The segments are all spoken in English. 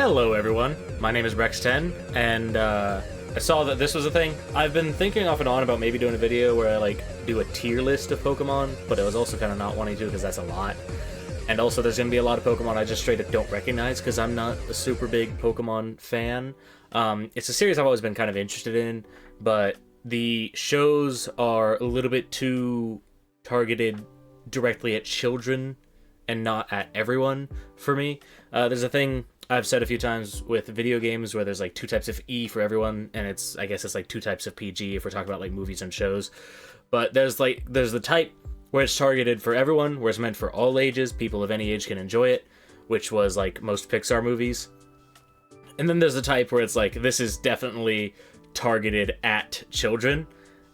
Hello everyone, my name is Rex10, and I saw that this was a thing. I've been thinking off and on about maybe doing a video where I do a tier list of Pokemon, but I was also kind of not wanting to because that's a lot. And also there's going to be a lot of Pokemon I just straight up don't recognize because I'm not a super big Pokemon fan. It's a series I've always been kind of interested in, but the shows are a little bit too targeted directly at children and not at everyone for me. There's a thing I've said a few times with video games where there's two types of E for everyone, and I guess it's two types of PG if we're talking about movies and shows. But there's the type where it's targeted for everyone, where it's meant for all ages, people of any age can enjoy it, which was most Pixar movies. And then there's the type where it's this is definitely targeted at children,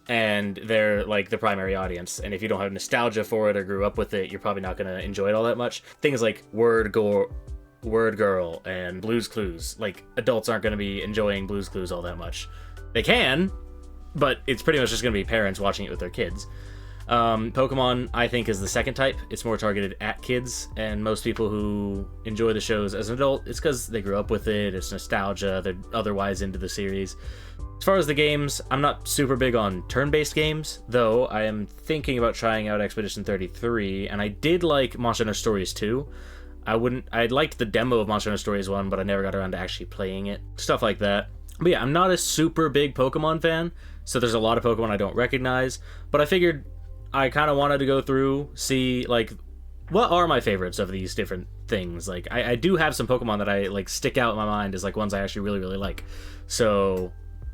and they're the primary audience, and if you don't have nostalgia for it or grew up with it, you're probably not going to enjoy it all that much. Things like Word Girl and Blue's Clues, adults aren't going to be enjoying Blue's Clues all that much. They can, but it's pretty much just going to be parents watching it with their kids. Pokemon, I think, is the second type. It's more targeted at kids, and most people who enjoy the shows as an adult, it's because they grew up with it, it's nostalgia, they're otherwise into the series. As far as the games, I'm not super big on turn-based games, though I am thinking about trying out Expedition 33, and I did like Monster Hunter Stories 2. I liked the demo of Monster Hunter Stories 1, but I never got around to actually playing it. Stuff like that. But yeah, I'm not a super big Pokemon fan, so there's a lot of Pokemon I don't recognize, but I figured I kind of wanted to go through, see, what are my favorites of these different things. I do have some Pokemon that I, stick out in my mind as, ones I actually really, really like. So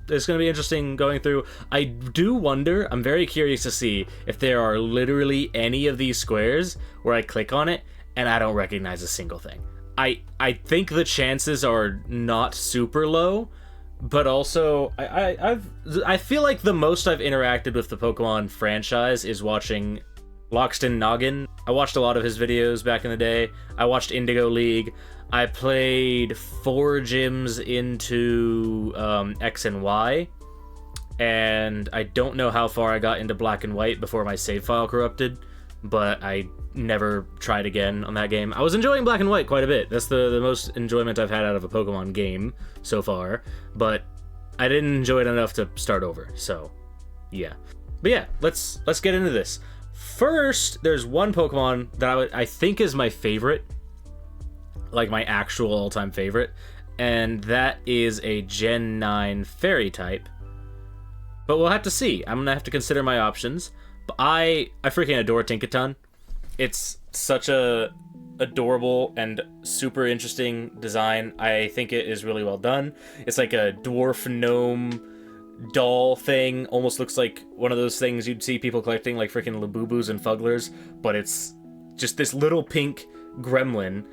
it's going to be interesting going through. I do wonder, I'm very curious to see if there are literally any of these squares where I click on it and I don't recognize a single thing. I think the chances are not super low, but also I feel like the most I've interacted with the Pokemon franchise is watching Loxton Noggin. I watched a lot of his videos back in the day. I watched Indigo League. I played 4 gyms into X and Y, and I don't know how far I got into Black and White before my save file corrupted, but I never tried again on that game. I was enjoying Black and White quite a bit. That's the most enjoyment I've had out of a Pokemon game so far, but I didn't enjoy it enough to start over, so yeah. But yeah, let's get into this. First, there's one Pokemon that I think is my favorite, my actual all-time favorite, and that is a Gen 9 Fairy type. But we'll have to see. I'm gonna have to consider my options. But I freaking adore Tinkaton. It's such a adorable and super interesting design. I think it is really well done. It's like a dwarf gnome doll thing. Almost looks like one of those things you'd see people collecting, freaking Labubus and Fugglers, but it's just this little pink gremlin,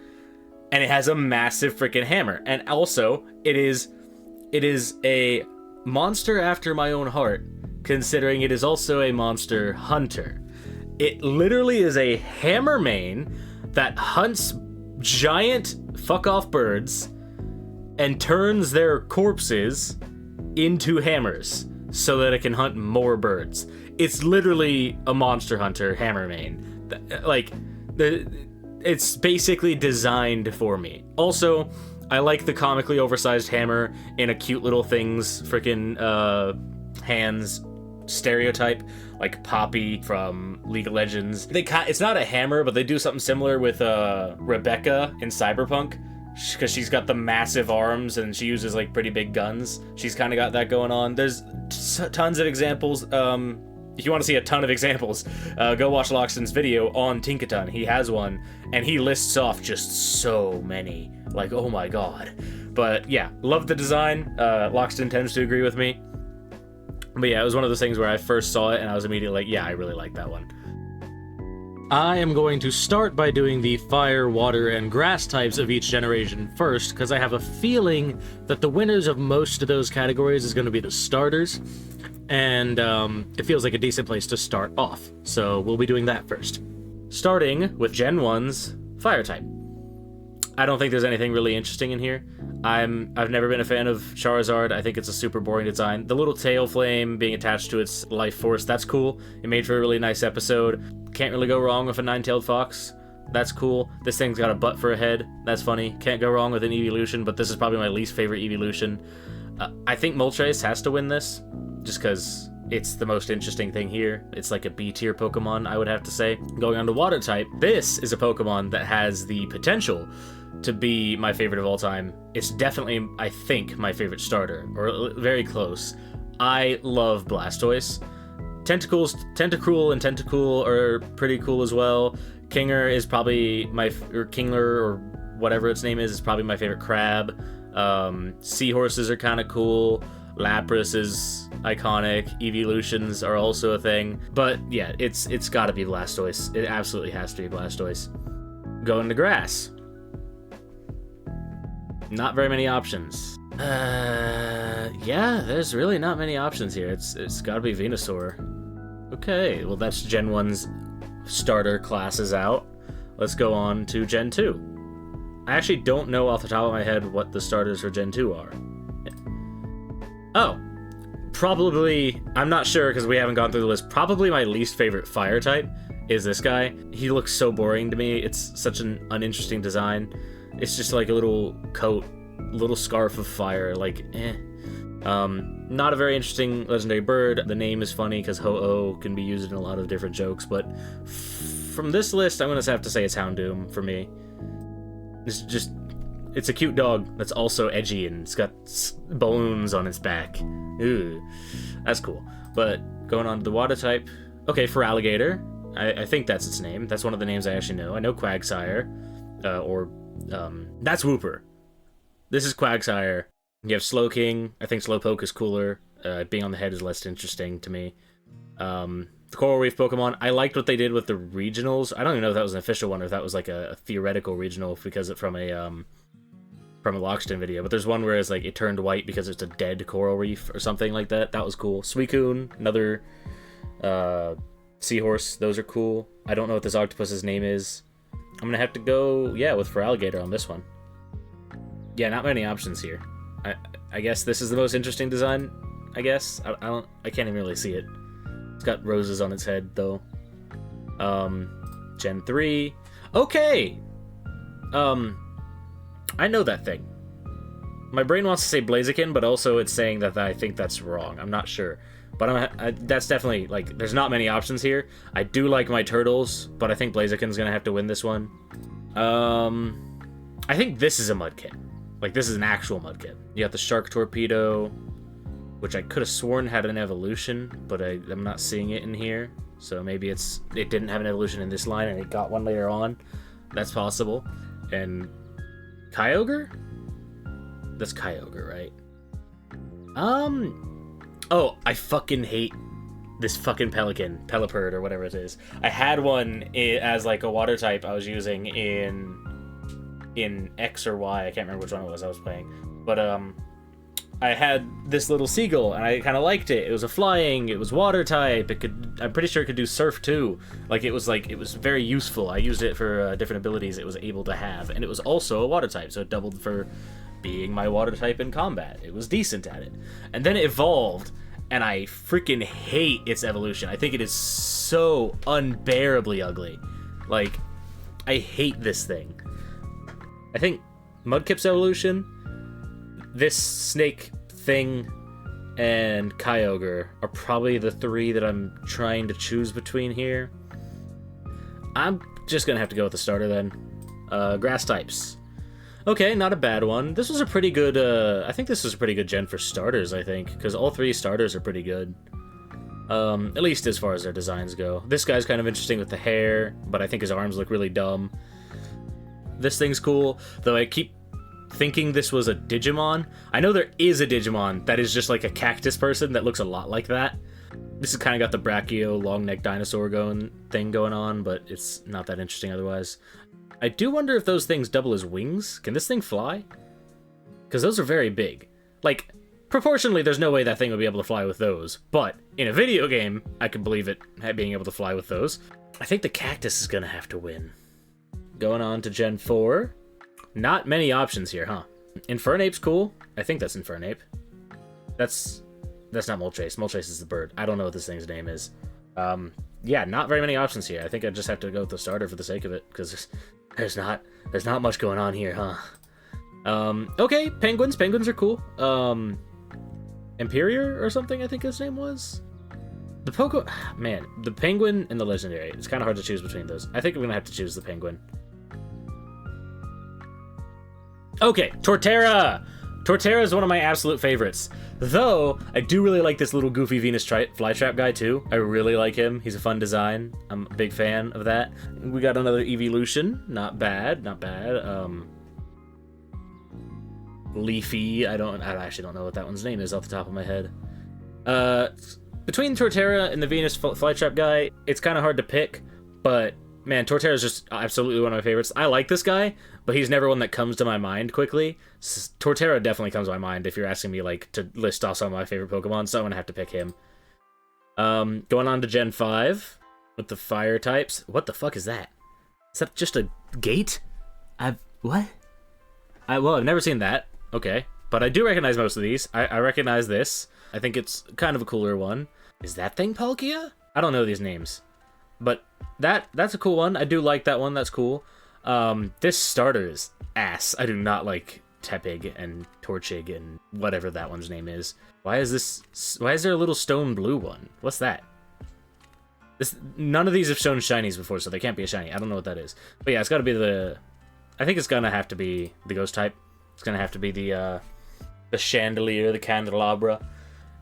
and it has a massive freaking hammer. And also, it is a monster after my own heart, considering it is also a monster hunter. It literally is a hammermane that hunts giant fuck-off birds and turns their corpses into hammers so that it can hunt more birds. It's literally a monster hunter hammermane. It's basically designed for me. Also, I like the comically oversized hammer in a cute little thing's freaking hands stereotype, like Poppy from League of Legends. It's not a hammer, but they do something similar with Rebecca in Cyberpunk, because she's got the massive arms and she uses pretty big guns. She's kind of got that going on. There's tons of examples. If you want to see a ton of examples, go watch Loxton's video on Tinkaton. He has one, and he lists off just so many. Oh my god. But yeah, love the design. Loxton tends to agree with me. But yeah, it was one of those things where I first saw it and I was immediately yeah, I really like that one. I am going to start by doing the fire, water, and grass types of each generation first, because I have a feeling that the winners of most of those categories is going to be the starters, and it feels like a decent place to start off, so we'll be doing that first. Starting with Gen 1's fire type. I don't think there's anything really interesting in here. I've never been a fan of Charizard. I think it's a super boring design. The little tail flame being attached to its life force, that's cool. It made for a really nice episode. Can't really go wrong with a nine-tailed fox. That's cool. This thing's got a butt for a head. That's funny. Can't go wrong with an evolution, but this is probably my least favorite evolution. I think Moltres has to win this, just because it's the most interesting thing here. It's like a B tier Pokemon, I would have to say. Going on to water type, this is a Pokemon that has the potential to be my favorite of all time. It's definitely, I think, my favorite starter, or very close. I love Blastoise. Tentacruel and Tentacool are pretty cool as well. Kinger is probably Kingler, or whatever its name is probably my favorite crab. Seahorses are kind of cool. Lapras is iconic. Evolutions are also a thing. But yeah, it's got to be Blastoise. It absolutely has to be Blastoise. Going to grass. Not very many options. Yeah, there's really not many options here. It's got to be Venusaur. Okay, well that's Gen 1's starter classes out. Let's go on to Gen 2. I actually don't know off the top of my head what the starters for Gen 2 are. Oh, probably, I'm not sure because we haven't gone through the list. Probably my least favorite fire type is this guy. He looks so boring to me. It's such an uninteresting design. It's just like a little coat, little scarf of fire, like, eh. Not a very interesting legendary bird. The name is funny because Ho-Oh can be used in a lot of different jokes, but from this list, I'm going to have to say it's Houndoom for me. It's a cute dog that's also edgy and it's got balloons on its back. Ooh, that's cool. But going on to the water type, okay, for alligator, I think that's its name. That's one of the names I actually know. I know Quagsire, that's Wooper. This is Quagsire. You have Slowking. I think Slowpoke is cooler. Being on the head is less interesting to me. The Coral Reef Pokemon, I liked what they did with the regionals. I don't even know if that was an official one or if that was like a theoretical regional because it's from a Lockstin video. But there's one where it's like it turned white because it's a dead coral reef or something like that. That was cool. Suicune, another seahorse. Those are cool. I don't know what this octopus's name is. I'm gonna have to go, yeah, with Feraligatr on this one. Yeah, not many options here. I guess this is the most interesting design, I guess. I can't even really see it. It's got roses on its head, though. Gen 3. Okay! I know that thing. My brain wants to say Blaziken, but also it's saying that I think that's wrong. I'm not sure. But that's definitely, like, there's not many options here. I do like my turtles, but I think Blaziken's gonna have to win this one. I think this is a Mudkip. Like, this is an actual Mudkip. You got the Shark Torpedo, which I could have sworn had an evolution, but I'm not seeing it in here. So maybe it didn't have an evolution in this line and it got one later on. That's possible. And Kyogre? That's Kyogre, right? Oh, I fucking hate this fucking Pelipper or whatever it is. I had one as like a water type I was using in X or Y. I can't remember which one it was I was playing. But I had this little seagull and I kind of liked it. It was a flying, it was water type. I'm pretty sure it could do surf too. It was very useful. I used it for different abilities it was able to have, and it was also a water type, so it doubled for being my water type in combat. It was decent at it. And then it evolved, and I freaking hate its evolution. I think it is so unbearably ugly. Like, I hate this thing. I think Mudkip's evolution, this snake thing, and Kyogre are probably the three that I'm trying to choose between here. I'm just gonna have to go with the starter then. Grass types. Okay, not a bad one. This was a pretty good, I think this was a pretty good gen for starters, I think, because all three starters are pretty good. At least as far as their designs go. This guy's kind of interesting with the hair, but I think his arms look really dumb. This thing's cool, though I keep thinking this was a Digimon. I know there is a Digimon that is just like a cactus person that looks a lot like that. This has kind of got the brachio, long-necked dinosaur thing going on, but it's not that interesting otherwise. I do wonder if those things double as wings. Can this thing fly? Because those are very big. Like, proportionally, there's no way that thing would be able to fly with those. But in a video game, I could believe it being able to fly with those. I think the cactus is going to have to win. Going on to Gen 4. Not many options here, huh? Infernape's cool. I think that's Infernape. That's not Moltres. Moltres is the bird. I don't know what this thing's name is. yeah, not very many options here. I think I just have to go with the starter for the sake of it, because there's not much going on here, huh? Okay, penguins. Penguins are cool. Imperior or something, I think his name was. Man, the penguin and the legendary. It's kind of hard to choose between those. I think I'm gonna have to choose the penguin. Okay, Torterra! Torterra is one of my absolute favorites. Though, I do really like this little goofy Venus flytrap guy too. I really like him. He's a fun design. I'm a big fan of that. We got another evolution. Not bad, not bad. Leafy. I actually don't know what that one's name is off the top of my head. Between Torterra and the Venus flytrap guy, it's kind of hard to pick, but man, Torterra is just absolutely one of my favorites. I like this guy, but he's never one that comes to my mind quickly. Torterra definitely comes to my mind if you're asking me like to list off some of my favorite Pokemon, so I'm gonna have to pick him. Going on to Gen 5 with the fire types. What the fuck is that? Is that just a gate? Well, I've never seen that. Okay, but I do recognize most of these. I recognize this. I think it's kind of a cooler one. Is that thing Palkia? I don't know these names. But that's a cool one. I do like that one. That's cool. This starter is ass. I do not like Tepig and Torchig and whatever that one's name is. Why is there a little stone blue one? What's that? None of these have shown shinies before, so they can't be a shiny. I don't know what that is. But yeah, it's got to be I think it's gonna have to be the ghost type. It's gonna have to be the chandelier, the candelabra.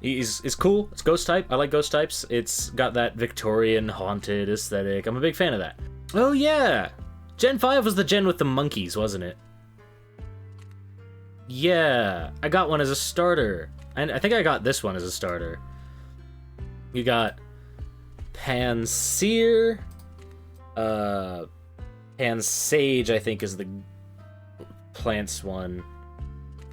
It's cool. It's ghost type. I like ghost types. It's got that Victorian haunted aesthetic. I'm a big fan of that. Oh yeah, Gen 5 was the gen with the monkeys, wasn't it? Yeah, I got one as a starter. And I think I got this one as a starter. You got Panseer, Pansage, I think is the plants one.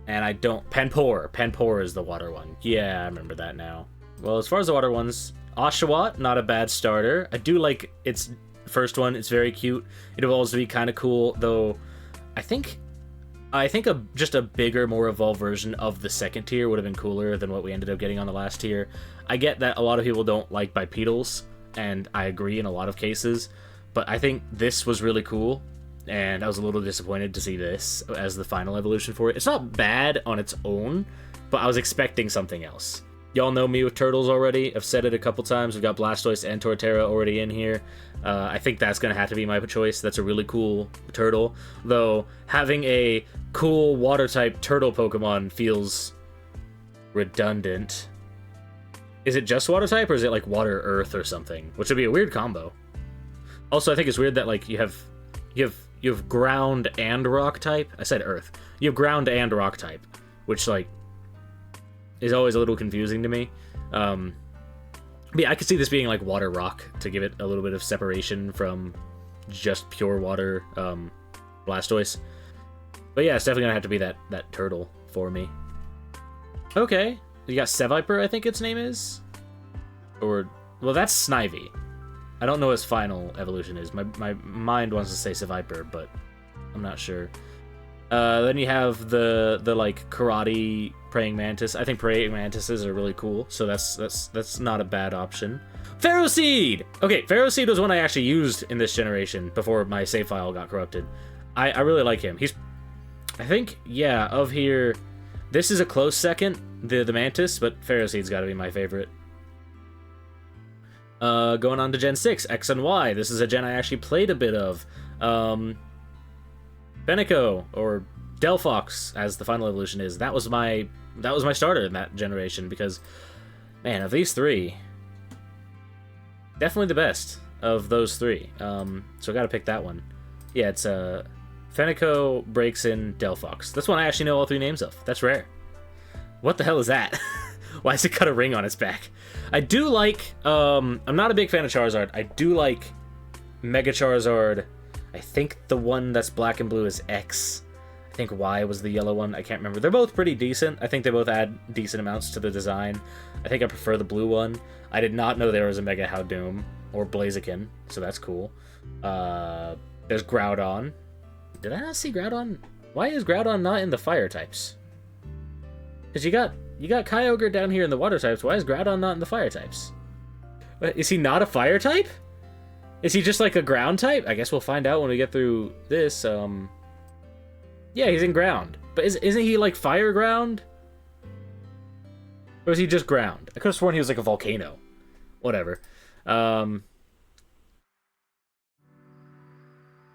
And Panpour is the water one. Yeah, I remember that now. Well, as far as the water ones, Oshawott, not a bad starter. I do like its first one. It's very cute. It evolves to be kind of cool, though I think just a bigger, more evolved version of the second tier would have been cooler than what we ended up getting on the last tier. I get that a lot of people don't like bipedals, and I agree in a lot of cases, but I think this was really cool. And I was a little disappointed to see this as the final evolution for it. It's not bad on its own, but I was expecting something else. Y'all know me with turtles already. I've said it a couple times. We've got Blastoise and Torterra already in here. I think that's going to have to be my choice. That's a really cool turtle. Though, having a cool water-type turtle Pokemon feels redundant. Is it just water-type, or is it like water-earth or something? Which would be a weird combo. Also, I think it's weird that like you have ground and rock type. I said earth. You have ground and rock type, which like is always a little confusing to me. But yeah, I could see this being like water rock to give it a little bit of separation from just pure water Blastoise. But yeah, it's definitely gonna have to be that turtle for me. Okay, you got Seviper, I think its name is, or well, that's Snivy. I don't know what its final evolution is. My mind wants to say Seviper, but I'm not sure. Then you have the like karate praying mantis. I think praying mantises are really cool, so that's not a bad option. Ferroseed! Okay, Ferroseed was one I actually used in this generation before my save file got corrupted. I really like him. I think, yeah, of here, this is a close second, the mantis, but Ferroseed's got to be my favorite. Going on to Gen 6, X and Y. This is a gen I actually played a bit of. Benico, or Delphox, as the final evolution is. That was my starter in that generation, because, man, of these three, definitely the best of those three. So I gotta pick that one. Yeah, it's Fenico, Braixen, Delphox. That's one I actually know all three names of. That's rare. What the hell is that? Why has it got a ring on its back? I do like, I'm not a big fan of Charizard. I do like Mega Charizard. I think the one that's black and blue is X. I think Y was the yellow one. I can't remember. They're both pretty decent. I think they both add decent amounts to the design. I think I prefer the blue one. I did not know there was a Mega Houndoom or Blaziken, so that's cool. There's Groudon. Did I not see Groudon? Why is Groudon not in the fire types? Because you got Kyogre down here in the water types. Why is Groudon not in the fire types? Is he not a fire type? Is he just like a ground type? I guess we'll find out when we get through this. Yeah, he's in ground. But isn't he like fire ground? Or is he just ground? I could have sworn he was like a volcano. Whatever. But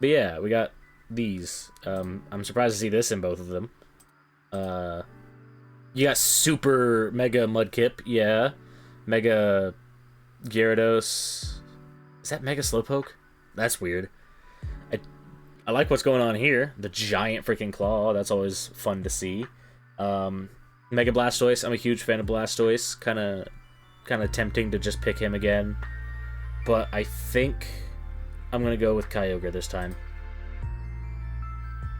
yeah, we got these. I'm surprised to see this in both of them. You got Super Mega Mudkip, yeah. Mega Gyarados. Is that Mega Slowpoke? That's weird. I like what's going on here. The giant freaking claw. That's always fun to see. Mega Blastoise. I'm a huge fan of Blastoise. Kind of tempting to just pick him again. But I think I'm going to go with Kyogre this time.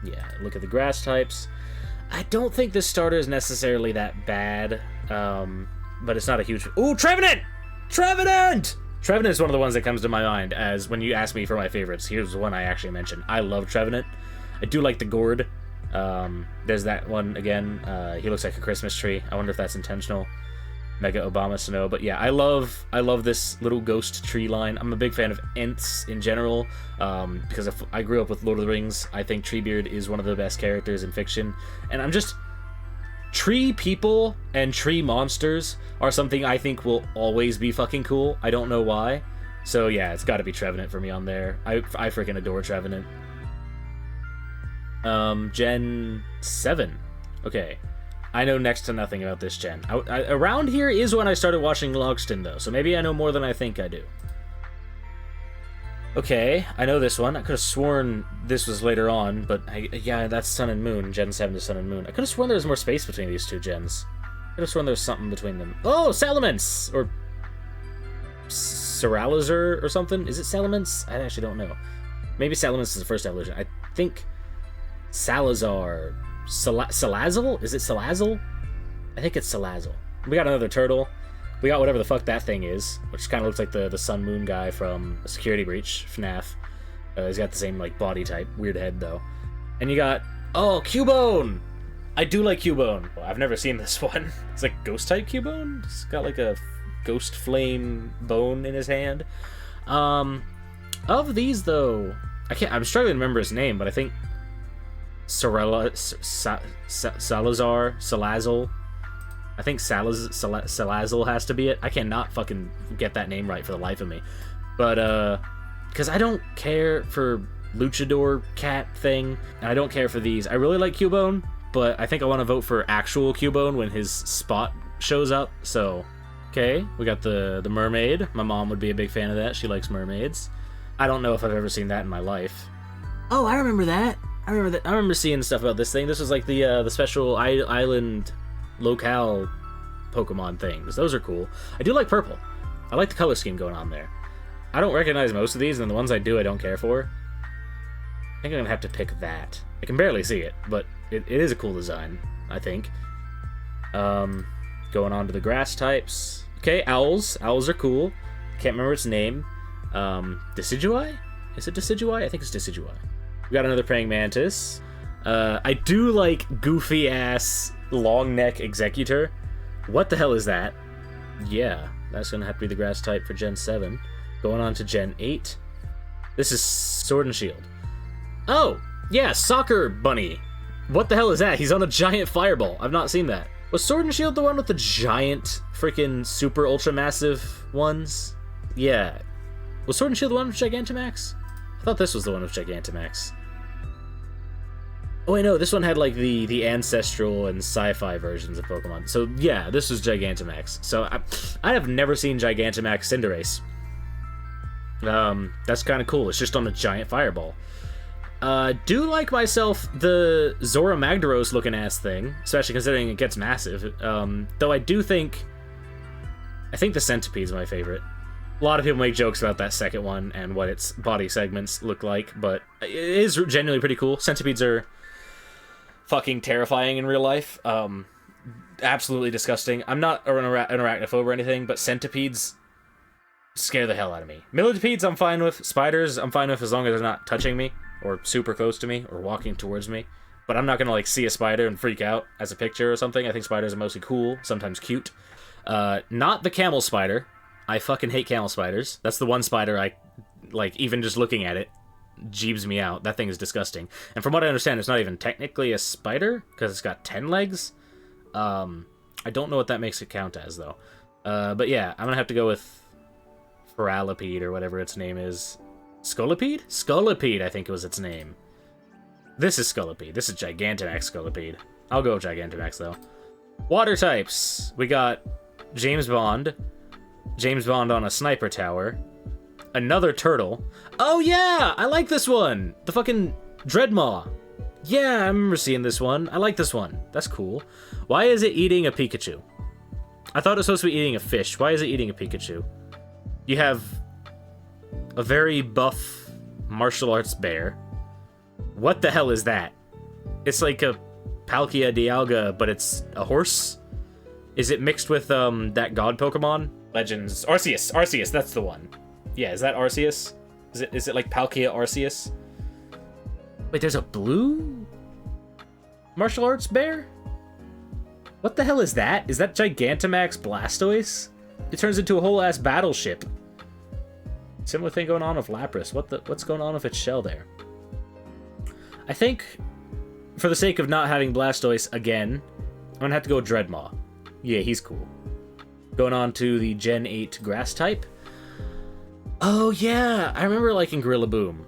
Yeah, look at the grass types. I don't think this starter is necessarily that bad. But it's not a huge... Ooh, Trevenant! Trevenant! Trevenant is one of the ones that comes to my mind as when you ask me for my favorites. Here's one I actually mentioned. I love Trevenant. I do like the gourd. There's that one again. He looks like a Christmas tree. I wonder if that's intentional. Mega Obama Snow. But yeah, I love this little ghost tree line. I'm a big fan of Ents in general, because I grew up with Lord of the Rings. I think Treebeard is one of the best characters in fiction. And I'm just... Tree people and tree monsters are something I think will always be fucking cool. I don't know why. So yeah, it's gotta be Trevenant for me on there. I freaking adore Trevenant. Gen 7. Okay. I know next to nothing about this gen. Around here is when I started watching Logston, though, so maybe I know more than I think I do. Okay, I know this one. I could have sworn this was later on, but yeah, that's Sun and Moon. Gen 7 to Sun and Moon. I could have sworn there was more space between these two gens. I could have sworn there was something between them. Oh, Salamence! Or Ceralizar or something? Is it Salamence? I actually don't know. Maybe Salamence is the first evolution. I think Salazar... Salazzle? Is it Salazzle? I think it's Salazzle. We got another turtle. We got whatever the fuck that thing is, which kind of looks like the Sun Moon guy from Security Breach, FNAF. He's got the same, like, body type. Weird head, though. And you got... Oh, Cubone! I do like Cubone. Well, I've never seen this one. It's like Ghost-type Cubone? It's got, like, a ghost flame bone in his hand. Of these, though... I'm struggling to remember his name, but I think... Salazar? Salazzle? I think Salazzle has to be it. I cannot fucking get that name right for the life of me. But, because I don't care for Luchador cat thing, and I don't care for these. I really like Cubone, but I think I want to vote for actual Cubone when his spot shows up, so... Okay, we got the mermaid. My mom would be a big fan of that. She likes mermaids. I don't know if I've ever seen that in my life. Oh, I remember that. I remember seeing stuff about this thing. This was like the special island... locale Pokemon things. Those are cool. I do like purple. I like the color scheme going on there. I don't recognize most of these, and the ones I do I don't care for. I think I'm gonna have to pick that. I can barely see it, but it is a cool design, I think. Going on to the grass types. Okay, owls. Owls are cool. Can't remember its name. Decidueye? Is it Decidueye? I think it's Decidueye. We got another praying mantis. I do like goofy-ass long neck Executor. What the hell is that? Yeah, that's gonna have to be the grass type for Gen 7. Going on to Gen 8. This is Sword and Shield. Oh, yeah, Soccer Bunny. What the hell is that? He's on a giant fireball. I've not seen that. Was Sword and Shield the one with the giant freaking super ultra massive ones? Yeah. Was Sword and Shield the one with Gigantamax? I thought this was the one with Gigantamax. Oh wait, no, this one had like the ancestral and sci-fi versions of Pokemon. So yeah, this was Gigantamax. So I have never seen Gigantamax Cinderace. That's kind of cool. It's just on a giant fireball. Do like myself the Zora Magdaros looking ass thing, especially considering it gets massive. Though I think the Centipede's my favorite. A lot of people make jokes about that second one and what its body segments look like, but it is genuinely pretty cool. Centipedes are fucking terrifying in real life. Absolutely disgusting. I'm not an arachnophobe or anything, but centipedes scare the hell out of me. Millipedes I'm fine with. Spiders I'm fine with as long as they're not touching me or super close to me or walking towards me. But I'm not gonna like see a spider and freak out as a picture or something. I think spiders are mostly cool, sometimes cute. Not the camel spider. I fucking hate camel spiders. That's the one spider I like, even just looking at it jeebs me out. That thing is disgusting. And from what I understand, it's not even technically a spider, because it's got 10 legs. I don't know what that makes it count as, though. But yeah, I'm gonna have to go with Feralipede, or whatever its name is. Scolipede? Scolipede, I think it was its name. This is Scolipede. This is Gigantamax Scolipede. I'll go with Gigantamax, though. Water types. We got James Bond. James Bond on a sniper tower. Another turtle. Oh, yeah! I like this one! The fucking Dreadmaw. Yeah, I remember seeing this one. I like this one. That's cool. Why is it eating a Pikachu? I thought it was supposed to be eating a fish. Why is it eating a Pikachu? You have a very buff martial arts bear. What the hell is that? It's like a Palkia Dialga, but it's a horse? Is it mixed with that god Pokemon? Legends. Arceus. Arceus, that's the one. Yeah, is that Arceus? Is it like Palkia Arceus? Wait, there's a blue martial arts bear? What the hell is that? Is that Gigantamax Blastoise? It turns into a whole ass battleship. Similar thing going on with Lapras. What's going on with its shell there? I think, for the sake of not having Blastoise again, I'm gonna have to go with Dreadmaw. Yeah, he's cool. Going on to the Gen 8 grass type. Oh yeah, I remember liking Gorilla Boom.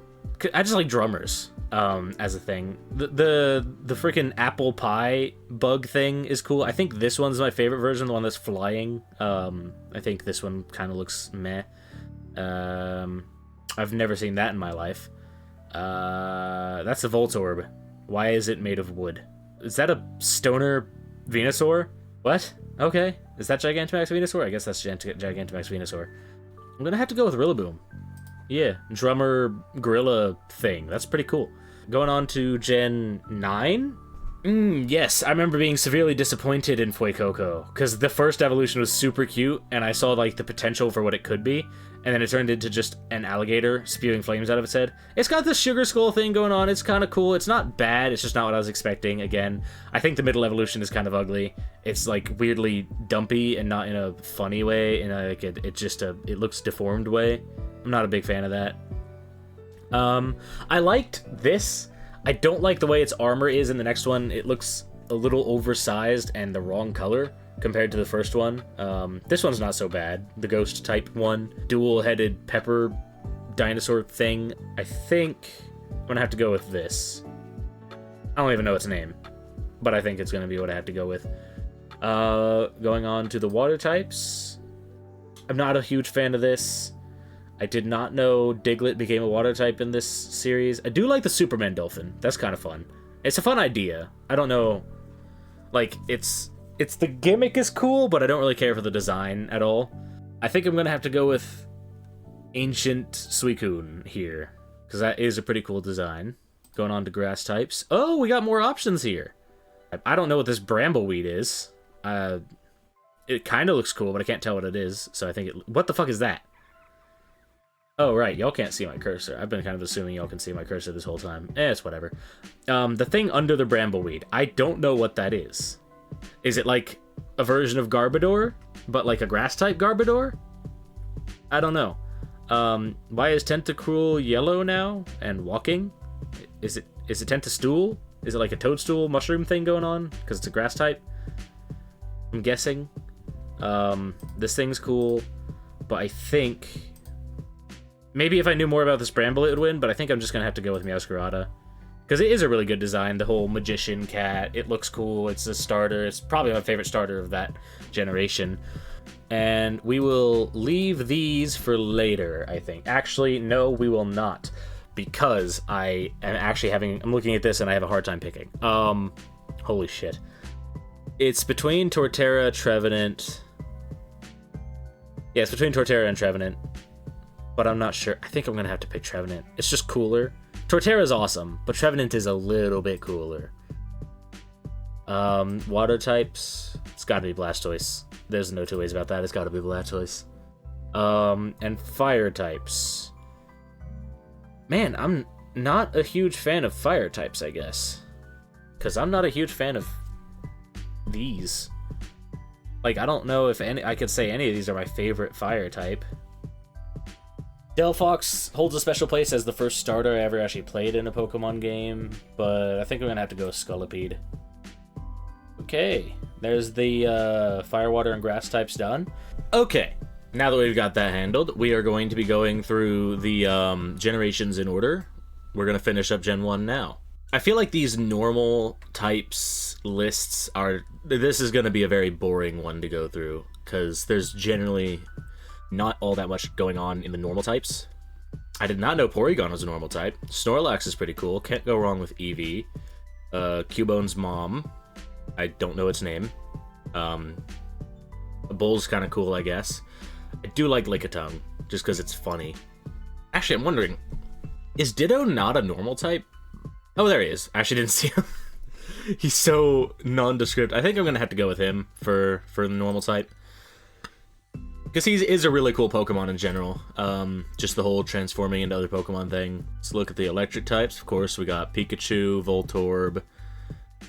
I just like drummers as a thing. The freaking apple pie bug thing is cool. I think this one's my favorite version, the one that's flying. I think this one kind of looks meh. I've never seen that in my life. That's a Voltorb. Why is it made of wood? Is that a Stoner Venusaur? What? Okay. Is that Gigantamax Venusaur? I guess that's Gigantamax Venusaur. I'm gonna have to go with Rillaboom. Yeah, drummer gorilla thing. That's pretty cool. Going on to Gen 9? Yes, I remember being severely disappointed in Fuecoco, because the first evolution was super cute, and I saw like the potential for what it could be, and then it turned into just an alligator spewing flames out of its head. It's got this sugar skull thing going on. It's kind of cool. It's not bad. It's just not what I was expecting. Again, I think the middle evolution is kind of ugly. It's like weirdly dumpy and not in a funny way, in a, like it looks deformed way. I'm not a big fan of that. I liked this. I don't like the way its armor is in the next one. It looks a little oversized and the wrong color compared to the first one. This one's not so bad. The ghost type one. Dual-headed pepper dinosaur thing. I think I'm gonna have to go with this. I don't even know its name, but I think it's gonna be what I have to go with. Going on to the water types. I'm not a huge fan of this. I did not know Diglett became a water type in this series. I do like the Superman Dolphin. That's kind of fun. It's a fun idea. I don't know, like, it's the gimmick is cool, but I don't really care for the design at all. I think I'm gonna have to go with Ancient Suicune here, because that is a pretty cool design. Going on to grass types. Oh, we got more options here. I don't know what this Brambleweed is. It kind of looks cool, but I can't tell what it is, so I think it... What the fuck is that? Oh, right, y'all can't see my cursor. I've been kind of assuming y'all can see my cursor this whole time. It's whatever. The thing under the Brambleweed, I don't know what that is. Is it like a version of Garbodor, but like a grass-type Garbodor? I don't know. Why is Tentacruel yellow now and walking? Is it Tentastool? Is it like a toadstool mushroom thing going on? Because it's a grass-type? I'm guessing. This thing's cool, but I think... Maybe if I knew more about this Bramble, it would win, but I think I'm just going to have to go with Meowscarada. Because it is a really good design, the whole magician cat. It looks cool, it's a starter. It's probably my favorite starter of that generation. And we will leave these for later, I think. Actually, no, we will not. Because I am actually I'm looking at this and I have a hard time picking. Holy shit. It's between Torterra, Trevenant. Yeah, it's between Torterra and Trevenant. But I'm not sure. I think I'm going to have to pick Trevenant. It's just cooler. Torterra's awesome, but Trevenant is a little bit cooler. Water types. It's got to be Blastoise. There's no two ways about that. It's got to be Blastoise. And fire types. Man, I'm not a huge fan of fire types, I guess. Because I'm not a huge fan of these. Like, I don't know if I could say any of these are my favorite fire type. Delphox holds a special place as the first starter I ever actually played in a Pokemon game, but I think I'm gonna have to go with Scolipede. Okay, there's the Fire, Water, and Grass types done. Okay, now that we've got that handled, we are going to be going through the generations in order. We're gonna finish up Gen 1 now. I feel like these normal types lists are... This is gonna be a very boring one to go through, because there's generally not all that much going on in the normal types. I did not know Porygon was a normal type. Snorlax is pretty cool. Can't go wrong with Eevee. Cubone's mom. I don't know its name. Bull's kind of cool, I guess. I do like Lickitung, just because it's funny. Actually, I'm wondering, is Ditto not a normal type? Oh, there he is. I actually didn't see him. He's so nondescript. I think I'm going to have to go with him for the normal type. Because he is a really cool Pokemon in general. Just the whole transforming into other Pokemon thing. Let's look at the electric types. Of course, we got Pikachu, Voltorb.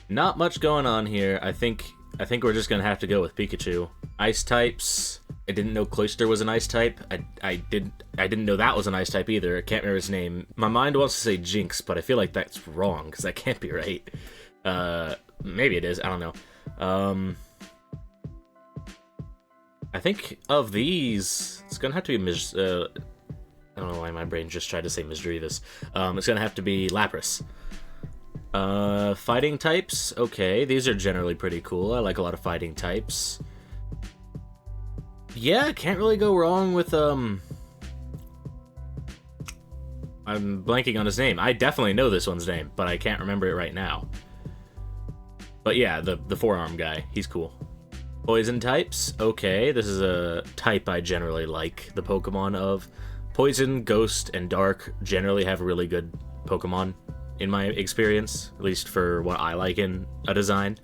Not much going on here. I think we're just gonna have to go with Pikachu. Ice types. I didn't know Cloyster was an ice type. I didn't know that was an ice type either. I can't remember his name. My mind wants to say Jinx, but I feel like that's wrong because that can't be right. Maybe it is. I don't know. I think of these, it's gonna have to be I don't know why my brain just tried to say Misdreavus. It's gonna have to be Lapras. Fighting types, okay, these are generally pretty cool. I like a lot of fighting types. Yeah, can't really go wrong with, I'm blanking on his name. I definitely know this one's name, but I can't remember it right now. But yeah, the forearm guy, he's cool. Poison types, okay, this is a type I generally like the Pokemon of. Poison, Ghost, and Dark generally have really good Pokemon in my experience, at least for what I like in a design.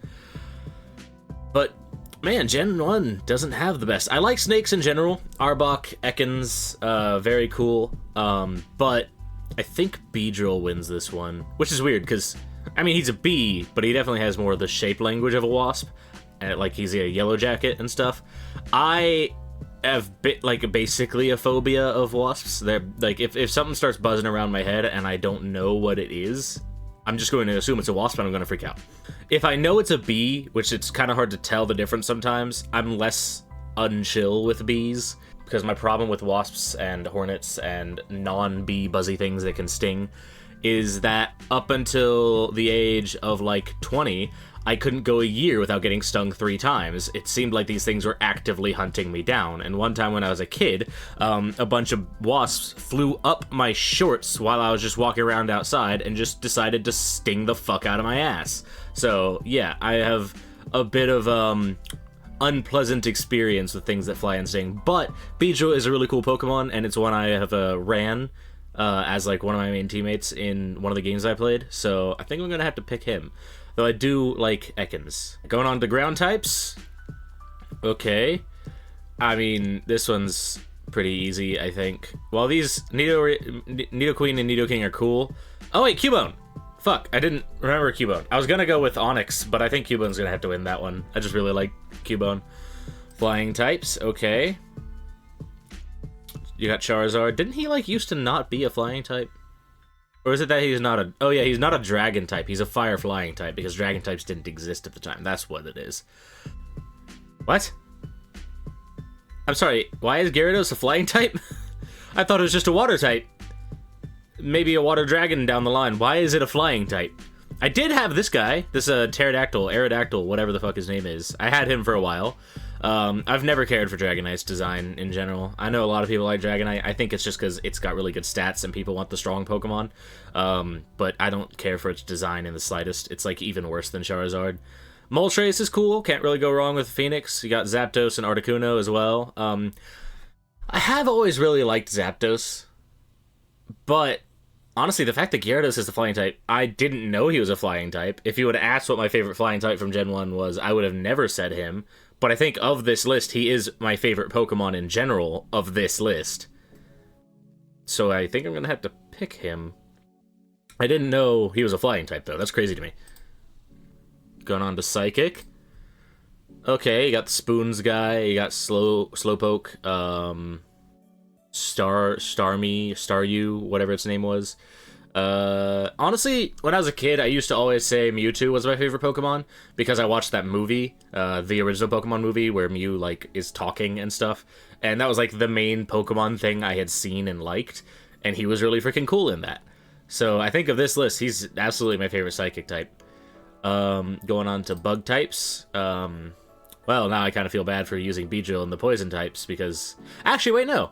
But, man, Gen 1 doesn't have the best. I like snakes in general. Arbok, Ekans, very cool. But I think Beedrill wins this one, which is weird, because, I mean, he's a bee, but he definitely has more of the shape language of a wasp. Like he's a yellow jacket and stuff. I have basically a phobia of wasps. They're like, if something starts buzzing around my head and I don't know what it is, I'm just going to assume it's a wasp and I'm going to freak out. If I know it's a bee, which it's kind of hard to tell the difference sometimes, I'm less unchill with bees, because my problem with wasps and hornets and non-bee buzzy things that can sting is that up until the age of like 20, I couldn't go a year without getting stung 3 times. It seemed like these things were actively hunting me down. And one time when I was a kid, a bunch of wasps flew up my shorts while I was just walking around outside and just decided to sting the fuck out of my ass. So yeah, I have a bit of unpleasant experience with things that fly and sting. But Beedrill is a really cool Pokemon, and it's one I have ran as like one of my main teammates in one of the games I played. So I think I'm gonna have to pick him. Though I do like Ekans. Going on to ground types. Okay. I mean, this one's pretty easy, I think. While these Nidoqueen and Nidoking are cool. Oh wait, Cubone! Fuck, I didn't remember Cubone. I was gonna go with Onyx, but I think Cubone's gonna have to win that one. I just really like Cubone. Flying types, okay. You got Charizard. Didn't he, like, used to not be a flying type? Or is it that he's not a... Oh, yeah, he's not a dragon type. He's a fire flying type, because dragon types didn't exist at the time. That's what it is. What? I'm sorry, why is Gyarados a flying type? I thought it was just a water type. Maybe a water dragon down the line. Why is it a flying type? I did have this guy, this Aerodactyl, whatever the fuck his name is. I had him for a while. I've never cared for Dragonite's design in general. I know a lot of people like Dragonite. I think it's just because it's got really good stats and people want the strong Pokemon. But I don't care for its design in the slightest. It's like even worse than Charizard. Moltres is cool. Can't really go wrong with Phoenix. You got Zapdos and Articuno as well. I have always really liked Zapdos. But honestly, the fact that Gyarados is a flying type, I didn't know he was a flying type. If you would have asked what my favorite flying type from Gen 1 was, I would have never said him. But I think of this list, he is my favorite Pokemon in general of this list. So I think I'm going to have to pick him. I didn't know he was a flying type, though. That's crazy to me. Going on to Psychic. Okay, you got the Spoons guy. You got Slowpoke. Staryu, whatever its name was. Honestly, when I was a kid, I used to always say Mewtwo was my favorite Pokemon because I watched that movie, the original Pokemon movie where Mew, like, is talking and stuff. And that was, like, the main Pokemon thing I had seen and liked. And he was really freaking cool in that. So I think of this list, he's absolutely my favorite Psychic type. Going on to Bug types. Well, now I kind of feel bad for using Beedrill in the Poison types because... Actually, wait, no.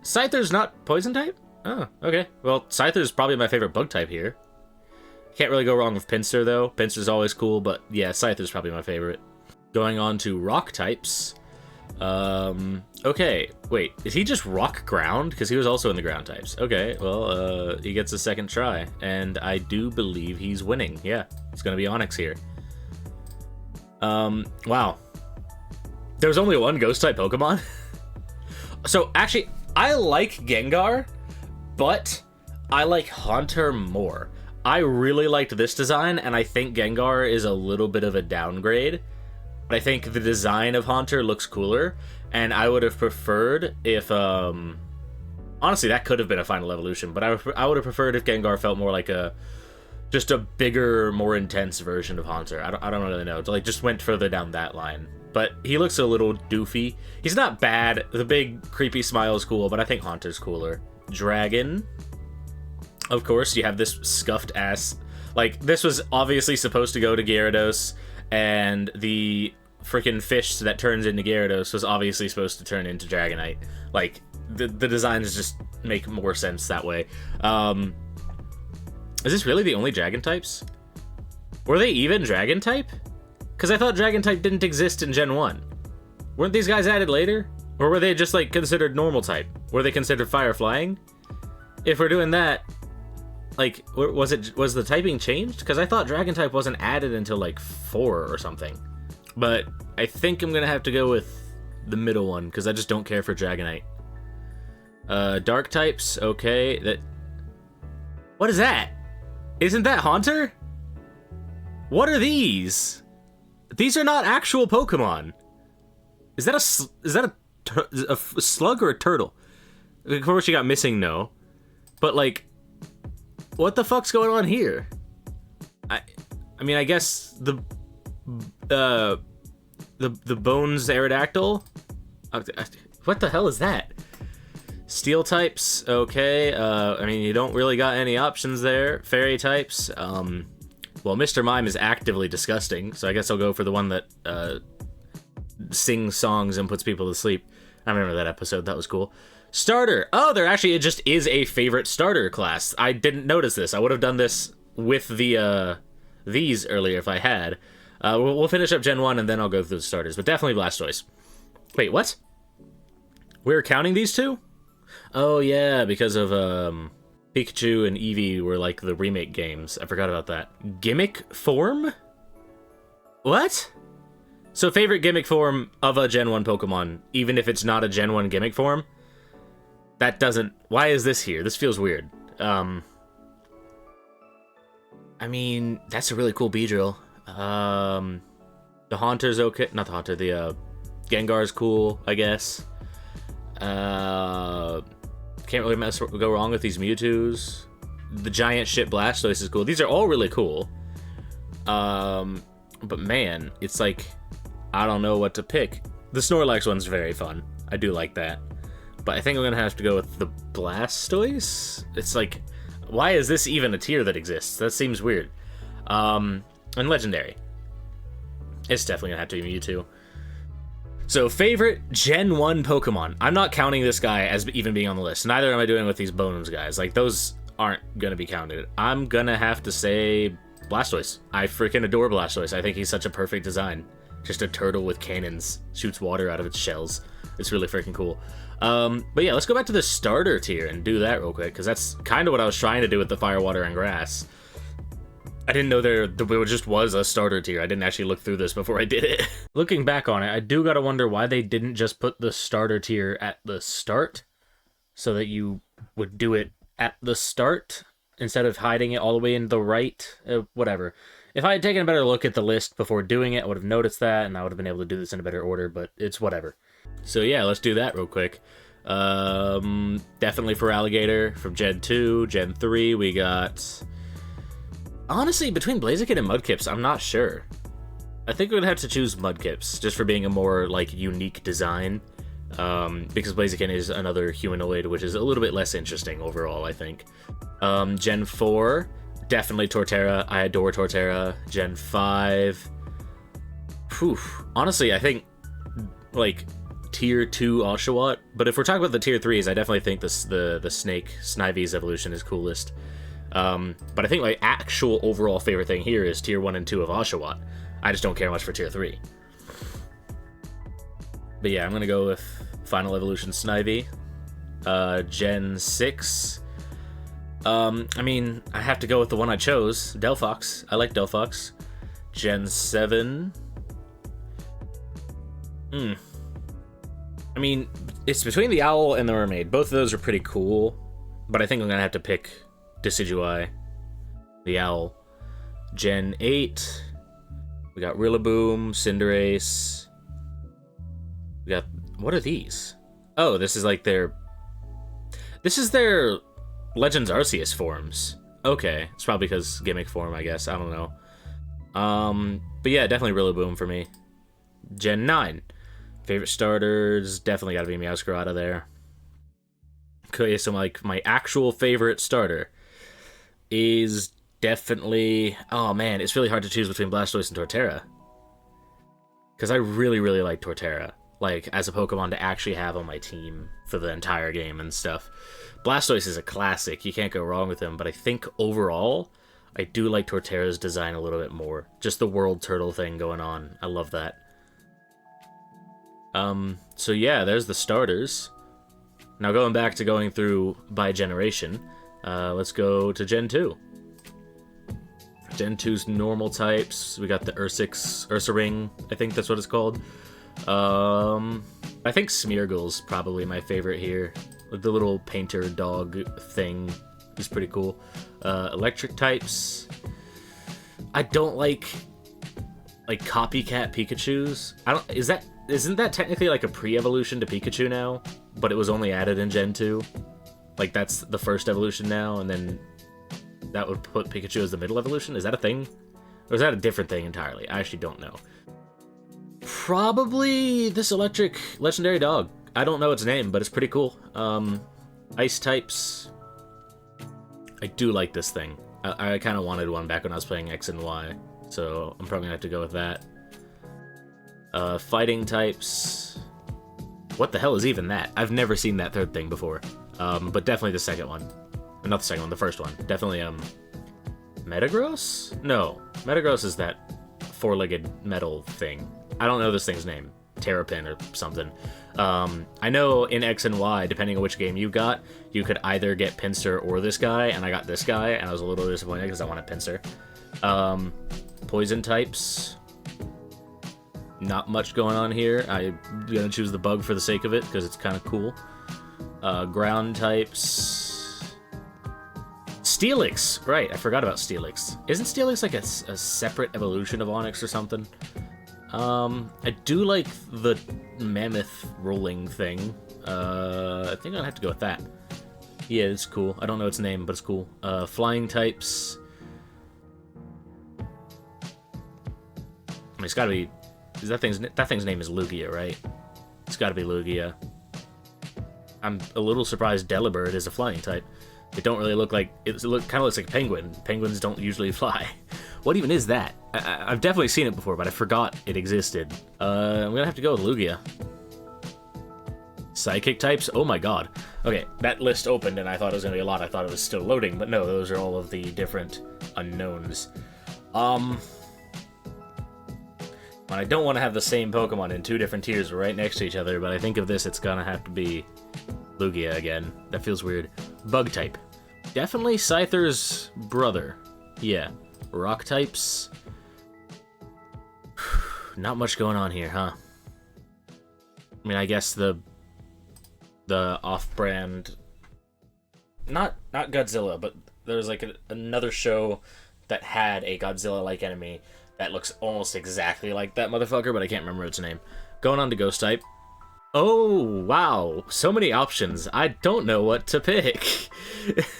Scyther's not Poison type? Oh, okay. Well, Scyther's probably my favorite Bug type here. Can't really go wrong with Pinsir, though. Pinsir's always cool, but yeah, Scyther's probably my favorite. Going on to Rock types. Okay, wait, is he just Rock Ground? Because he was also in the Ground types. Okay, well, he gets a second try, and I do believe he's winning. Yeah, it's gonna be Onix here. Wow. There's only one Ghost-type Pokemon? So, actually, I like Gengar, but I like Haunter more. I really liked this design, and I think Gengar is a little bit of a downgrade. But I think the design of Haunter looks cooler, and I would have preferred if, honestly, that could have been a final evolution, but I would have preferred if Gengar felt more like just a bigger, more intense version of Haunter. I don't really know. Like, just went further down that line. But he looks a little doofy. He's not bad. The big, creepy smile is cool, but I think Haunter's cooler. Dragon. Of course, you have this scuffed ass. Like, this was obviously supposed to go to Gyarados, and the freaking fish that turns into Gyarados was obviously supposed to turn into Dragonite. Like, the designs just make more sense that way. Is this really the only Dragon types? Were they even Dragon type? Because I thought Dragon type didn't exist in Gen 1. Weren't these guys added later? Or were they just, like, considered normal type? Were they considered fire flying? If we're doing that, like, was the typing changed? Because I thought Dragon type wasn't added until, like, 4 or something. But I think I'm gonna have to go with the middle one, because I just don't care for Dragonite. Dark types, okay. What is that? Isn't that Haunter? What are these? These are not actual Pokemon. Is that a slug or a turtle? Of course, you got missing no. But, like, what the fuck's going on here? I mean, I guess the Bones Aerodactyl? What the hell is that? Steel types, okay. I mean, you don't really got any options there. Fairy types, well, Mr. Mime is actively disgusting, so I guess I'll go for the one that sings songs and puts people to sleep. I remember that episode, that was cool. Starter! Oh, it just is a favorite starter class. I didn't notice this. I would have done this with the these earlier if I had. We'll finish up Gen 1 and then I'll go through the starters, but definitely Blastoise. Wait, what? We're counting these two? Oh yeah, because of Pikachu and Eevee were like the remake games. I forgot about that. Gimmick form? What? So favorite gimmick form of a Gen 1 Pokemon, even if it's not a Gen 1 gimmick form? That doesn't... Why is this here? This feels weird. I mean, that's a really cool Beedrill. The Haunter's okay. Not the Haunter, the Gengar's cool, I guess. Can't really go wrong with these Mewtwo's. The giant shit Blastoise is cool. These are all really cool. But man, it's like, I don't know what to pick. The Snorlax one's very fun. I do like that. But I think I'm gonna have to go with the Blastoise. It's like, why is this even a tier that exists? That seems weird. And Legendary. It's definitely gonna have to be Mewtwo. So, favorite Gen 1 Pokemon. I'm not counting this guy as even being on the list. Neither am I doing with these Bones guys. Like, those aren't gonna be counted. I'm gonna have to say Blastoise. I freaking adore Blastoise. I think he's such a perfect design. Just a turtle with cannons. Shoots water out of its shells. It's really freaking cool. But yeah, let's go back to the starter tier and do that real quick, because that's kind of what I was trying to do with the Fire, Water, and Grass. I didn't know there just was a starter tier. I didn't actually look through this before I did it. Looking back on it, I do gotta wonder why they didn't just put the starter tier at the start, so that you would do it at the start, instead of hiding it all the way in the right, whatever. If I had taken a better look at the list before doing it, I would have noticed that, and I would have been able to do this in a better order, but it's whatever. So yeah, let's do that real quick. Definitely for Alligator from Gen 2. Gen 3, we got... Honestly, between Blaziken and Mudkips, I'm not sure. I think we'd have to choose Mudkips, just for being a more, like, unique design. Because Blaziken is another humanoid, which is a little bit less interesting overall, I think. Gen 4, definitely Torterra. I adore Torterra. Gen 5... Whew. Honestly, I think, like, Tier 2 Oshawott. But if we're talking about the Tier 3s, I definitely think the Snake Snivy's evolution is coolest. But I think my actual overall favorite thing here is Tier 1 and 2 of Oshawott. I just don't care much for Tier 3. But yeah, I'm gonna go with Final Evolution Snivy. Gen 6. I mean, I have to go with the one I chose, Delphox. I like Delphox. Gen 7. I mean, it's between the Owl and the Mermaid. Both of those are pretty cool, but I think I'm gonna have to pick Decidueye, the Owl. Gen 8. We got Rillaboom, Cinderace. We got... What are these? Oh, this is like their... This is their Legends Arceus forms. Okay, it's probably because gimmick form, I guess. I don't know. But yeah, definitely Rillaboom for me. Gen 9. Favorite starters, definitely gotta be Meowscarada there. Okay, so like my actual favorite starter is definitely... Oh man, it's really hard to choose between Blastoise and Torterra. Because I really, really like Torterra. Like, as a Pokemon to actually have on my team for the entire game and stuff. Blastoise is a classic, you can't go wrong with him, but I think overall, I do like Torterra's design a little bit more. Just the World Turtle thing going on, I love that. So yeah, there's the starters. Now going back to going through by generation, let's go to Gen 2. Gen 2's normal types, we got the Ursaring, I think that's what it's called. I think Smeargle's probably my favorite here. The little painter dog thing is pretty cool. Electric types. I don't like copycat Pikachus. Isn't that technically like a pre-evolution to Pikachu now? But it was only added in Gen 2. Like that's the first evolution now, and then that would put Pikachu as the middle evolution? Is that a thing? Or is that a different thing entirely? I actually don't know. Probably this electric legendary dog. I don't know its name, but it's pretty cool. Ice types. I do like this thing. I kind of wanted one back when I was playing X and Y, so I'm probably gonna have to go with that. Fighting types. What the hell is even that? I've never seen that third thing before. But definitely the second one. Not the second one, the first one. Definitely, Metagross? No. Metagross is that four-legged metal thing. I don't know this thing's name. Terrapin or something. I know in X and Y, depending on which game you got, you could either get Pinsir or this guy, and I got this guy, and I was a little disappointed because I wanted Pinsir. Poison types. Not much going on here. I'm gonna choose the bug for the sake of it, because it's kind of cool. Ground types. Steelix! Right, I forgot about Steelix. Isn't Steelix like a separate evolution of Onix or something? I do like the mammoth rolling thing. I think I'll have to go with that. Yeah, it's cool. I don't know its name, but it's cool. Flying types. I mean, it's gotta be... That thing's name is Lugia, right? It's gotta be Lugia. I'm a little surprised Delibird is a flying type. It don't really look like... It kind of looks like a penguin. Penguins don't usually fly. What even is that? I've definitely seen it before, but I forgot it existed. I'm gonna have to go with Lugia. Psychic types? Oh my god. Okay, that list opened and I thought it was gonna be a lot. I thought it was still loading, but no, those are all of the different unknowns. I don't want to have the same Pokemon in two different tiers right next to each other, but I think of this, it's gonna have to be Lugia again. That feels weird. Bug type. Definitely Scyther's brother. Yeah. Rock types. Not much going on here, huh? I mean, I guess the off-brand... Not Godzilla, but there's like another show that had a Godzilla-like enemy that looks almost exactly like that motherfucker, but I can't remember its name. Going on to Ghost type. Oh, wow. So many options. I don't know what to pick.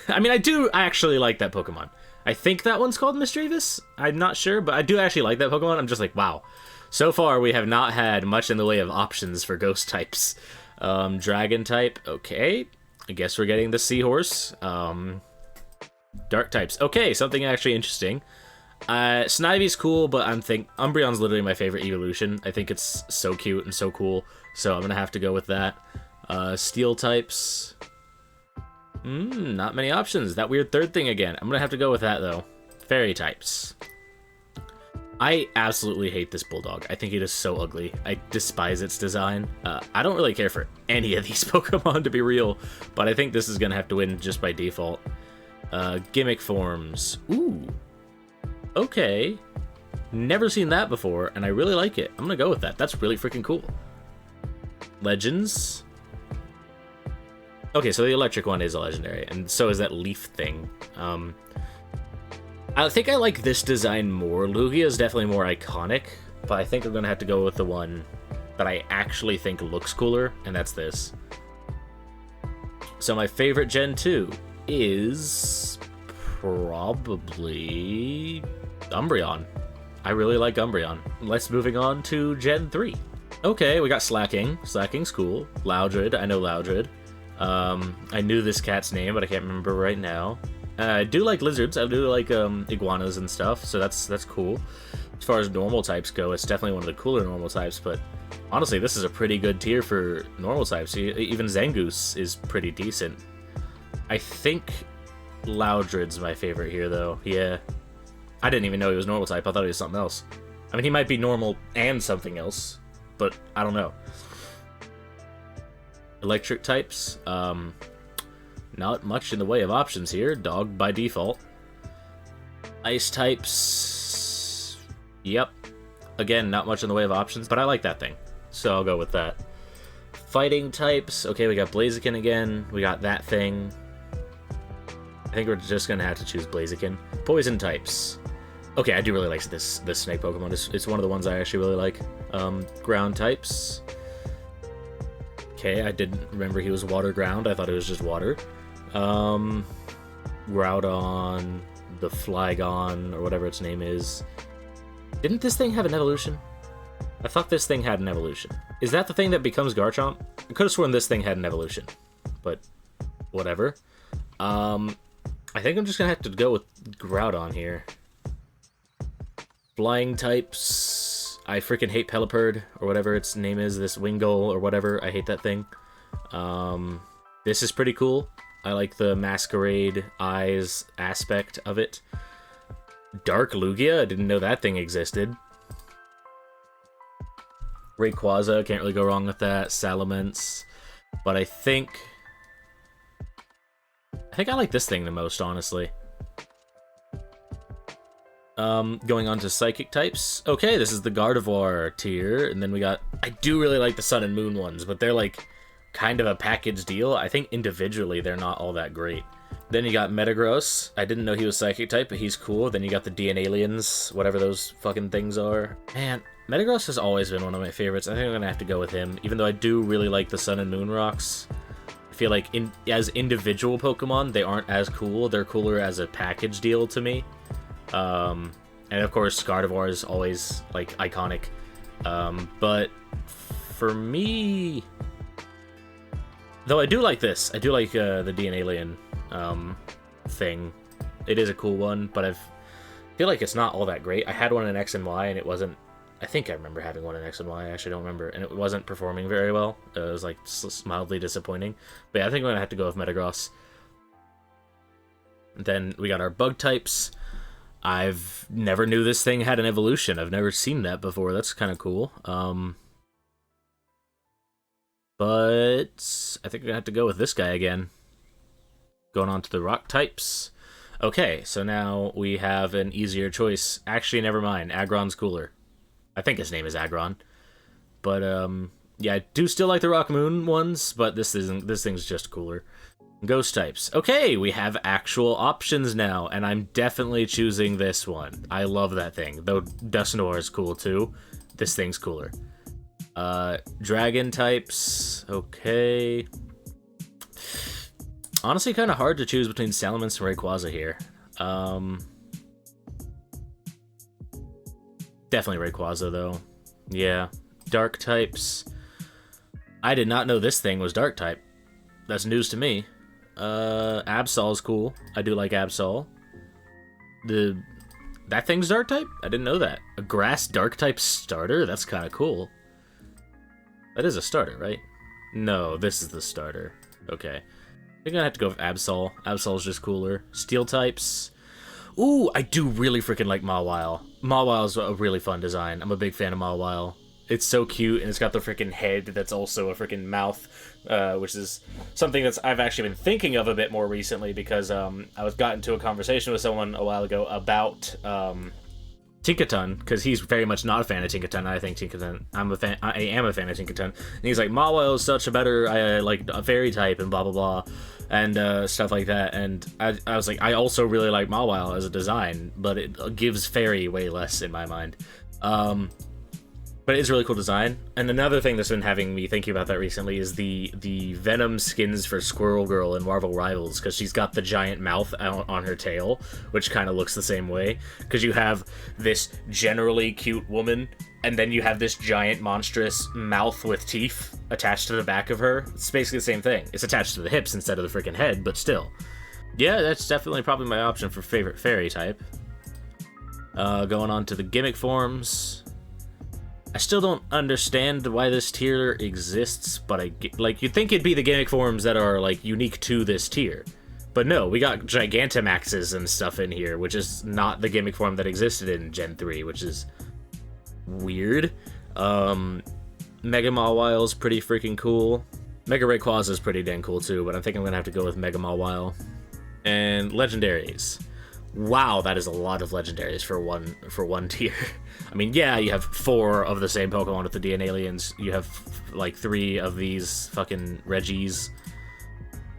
I mean, I actually like that Pokemon. I think that one's called Mischievous. I'm not sure, but I do actually like that Pokemon. I'm just like, wow. So far, we have not had much in the way of options for ghost types. Dragon type, okay. I guess we're getting the Seahorse. Dark types. Okay, something actually interesting. Snivy's cool, but Umbreon's literally my favorite evolution. I think it's so cute and so cool, so I'm gonna have to go with that. Steel types. Not many options. That weird third thing again. I'm gonna have to go with that, though. Fairy types. I absolutely hate this Bulldog. I think it is so ugly. I despise its design. I don't really care for any of these Pokemon, to be real, but I think this is gonna have to win just by default. Gimmick forms. Ooh. Okay. Never seen that before, and I really like it. I'm gonna go with that. That's really freaking cool. Legends. Okay, so the electric one is a legendary, and so is that leaf thing. I think I like this design more. Lugia is definitely more iconic, but I think I'm gonna have to go with the one that I actually think looks cooler, and that's this. So my favorite Gen 2 is probably Umbreon. I really like Umbreon. Let's moving on to Gen 3. Okay, we got Slacking. Slacking's cool. Loudred, I know Loudred. I knew this cat's name, but I can't remember right now. I do like lizards. I do like iguanas and stuff, so that's cool. As far as normal types go, it's definitely one of the cooler normal types, but honestly, this is a pretty good tier for normal types. Even Zangoose is pretty decent. I think Loudred's my favorite here, though. Yeah. I didn't even know he was normal type. I thought he was something else. I mean, he might be normal and something else, but I don't know. Electric types. Not much in the way of options here. Dog by default. Ice types. Yep. Again, not much in the way of options, but I like that thing, so I'll go with that. Fighting types. Okay, we got Blaziken again. We got that thing. I think we're just gonna have to choose Blaziken. Poison types. Okay, I do really like this snake Pokemon. It's one of the ones I actually really like. Ground types. Okay, I didn't remember he was water ground. I thought it was just water. Groudon, the Flygon, or whatever its name is. Didn't this thing have an evolution? I thought this thing had an evolution. Is that the thing that becomes Garchomp? I could have sworn this thing had an evolution, but whatever. I think I'm just gonna have to go with Groudon here. Flying types. I freaking hate Pelipperd, or whatever its name is, this Wingull, or whatever. I hate that thing. This is pretty cool. I like the masquerade eyes aspect of it. Dark Lugia? I didn't know that thing existed. Rayquaza, can't really go wrong with that. Salamence. But I think I like this thing the most, honestly. Going on to Psychic types. Okay, this is the Gardevoir tier, and then we got... I do really like the Sun and Moon ones, but they're like kind of a package deal. I think individually they're not all that great. Then you got Metagross. I didn't know he was Psychic type, but he's cool. Then you got the DNA-aliens, whatever those fucking things are. Man, Metagross has always been one of my favorites. I think I'm gonna have to go with him, even though I do really like the Sun and Moon rocks. I feel like as individual Pokemon, they aren't as cool. They're cooler as a package deal to me. And of course, Gardevoir is always, like, iconic. But for me... Though I do like this. I do like the DNA-alien thing. It is a cool one, but I feel like it's not all that great. I had one in X and Y, and it wasn't... I think I remember having one in X and Y. I actually don't remember. And it wasn't performing very well. It was, like, mildly disappointing. But yeah, I think I'm going to have to go with Metagross. Then we got our bug types. I've never knew this thing had an evolution. I've never seen that before. That's kind of cool. But I think I'm going to have to go with this guy again. Going on to the rock types. Okay, so now we have an easier choice. Actually, never mind. Aggron's cooler. I think his name is Aggron. But, yeah, I do still like the Rock Moon ones, but this thing's just cooler. Ghost types. Okay, we have actual options now, and I'm definitely choosing this one. I love that thing, though Dusknoir is cool too. This thing's cooler. Dragon types, okay. Honestly, kind of hard to choose between Salamence and Rayquaza here. Definitely Rayquaza, though. Yeah. Dark types. I did not know this thing was Dark type. That's news to me. Absol's cool. I do like Absol. That thing's Dark type? I didn't know that. A Grass Dark type starter? That's kind of cool. That is a starter, right? No, this is the starter. Okay. I think I have to go with Absol. Absol's just cooler. Steel types. Ooh, I do really freaking like Mawile. Mawile's a really fun design. I'm a big fan of Mawile. It's so cute, and it's got the freaking head that's also a freaking mouth, which is something that's I've actually been thinking of a bit more recently because I got into a conversation with someone a while ago about Tinkaton, because he's very much not a fan of Tinkaton. I think Tinkaton, I am a fan of Tinkaton, and he's like, Mawile is such a better, like, a fairy type, and blah blah blah, and stuff like that. And I was like, I also really like Mawile as a design, but it gives fairy way less in my mind. But it's a really cool design. And another thing that's been having me thinking about that recently is the Venom skins for Squirrel Girl in Marvel Rivals, because she's got the giant mouth out on her tail, which kind of looks the same way. Because you have this generally cute woman, and then you have this giant monstrous mouth with teeth attached to the back of her. It's basically the same thing. It's attached to the hips instead of the freaking head, but still. Yeah, that's definitely probably my option for favorite fairy type. Going on to the gimmick forms. I still don't understand why this tier exists, but you'd think it'd be the gimmick forms that are, like, unique to this tier. But no, we got Gigantamaxes and stuff in here, which is not the gimmick form that existed in Gen 3, which is weird. Mega Mawile's pretty freaking cool. Mega Rayquaza is pretty dang cool too, but I think I'm gonna have to go with Mega Mawile. And legendaries. Wow, that is a lot of legendaries for one tier. I mean, yeah, you have 4 of the same Pokemon with the DNA aliens. You have, like, 3 of these fucking Reggies.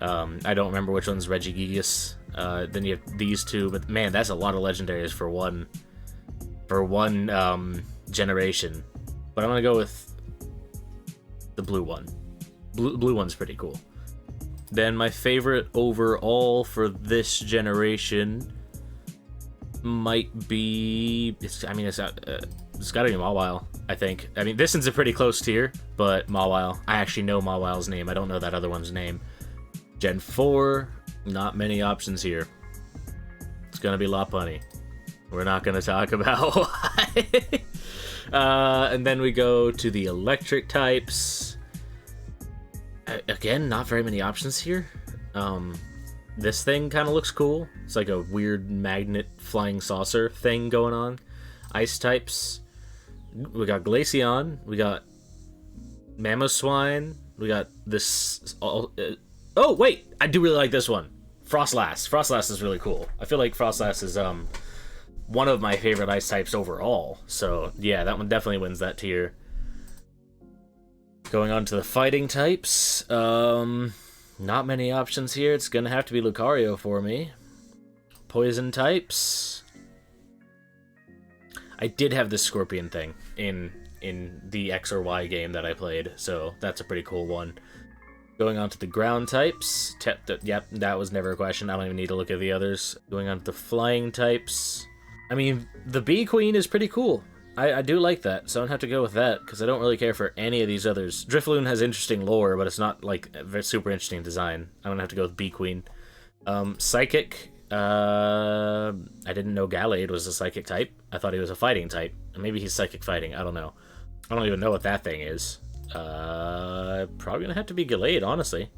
I don't remember which one's Regigigas. Then you have these 2, but man, that's a lot of legendaries for one generation. But I'm gonna go with the blue one. Blue one's pretty cool. Then my favorite overall for this generation might be, it's gotta be Mawile, I think. I mean, this one's a pretty close tier, but Mawile. I actually know Mawile's name. I don't know that other one's name. Gen 4, not many options here. It's gonna be Lopunny. We're not gonna talk about why. And then we go to the electric types. Again, not very many options here. This thing kind of looks cool. It's like a weird magnet flying saucer thing going on. Ice types. We got Glaceon. We got Mamoswine. We got this... oh, wait! I do really like this one. Frostlass. Frostlass is really cool. I feel like Frostlass is one of my favorite ice types overall. So, yeah, that one definitely wins that tier. Going on to the fighting types. Not many options here. It's gonna have to be Lucario for me. Poison types. I did have this Scorpion thing in the X or Y game that I played, so that's a pretty cool one. Going on to the ground types. Yep, that was never a question. I don't even need to look at the others. Going on to the flying types. I mean, the Bee Queen is pretty cool. I do like that, so I'm gonna have to go with that, because I don't really care for any of these others. Drifloon has interesting lore, but it's not, like, a very super interesting design. I'm gonna have to go with Bee Queen. Psychic. I didn't know Gallade was a psychic type. I thought he was a fighting type. Maybe he's psychic fighting, I don't know. I don't even know what that thing is. Probably gonna have to be Gallade, honestly.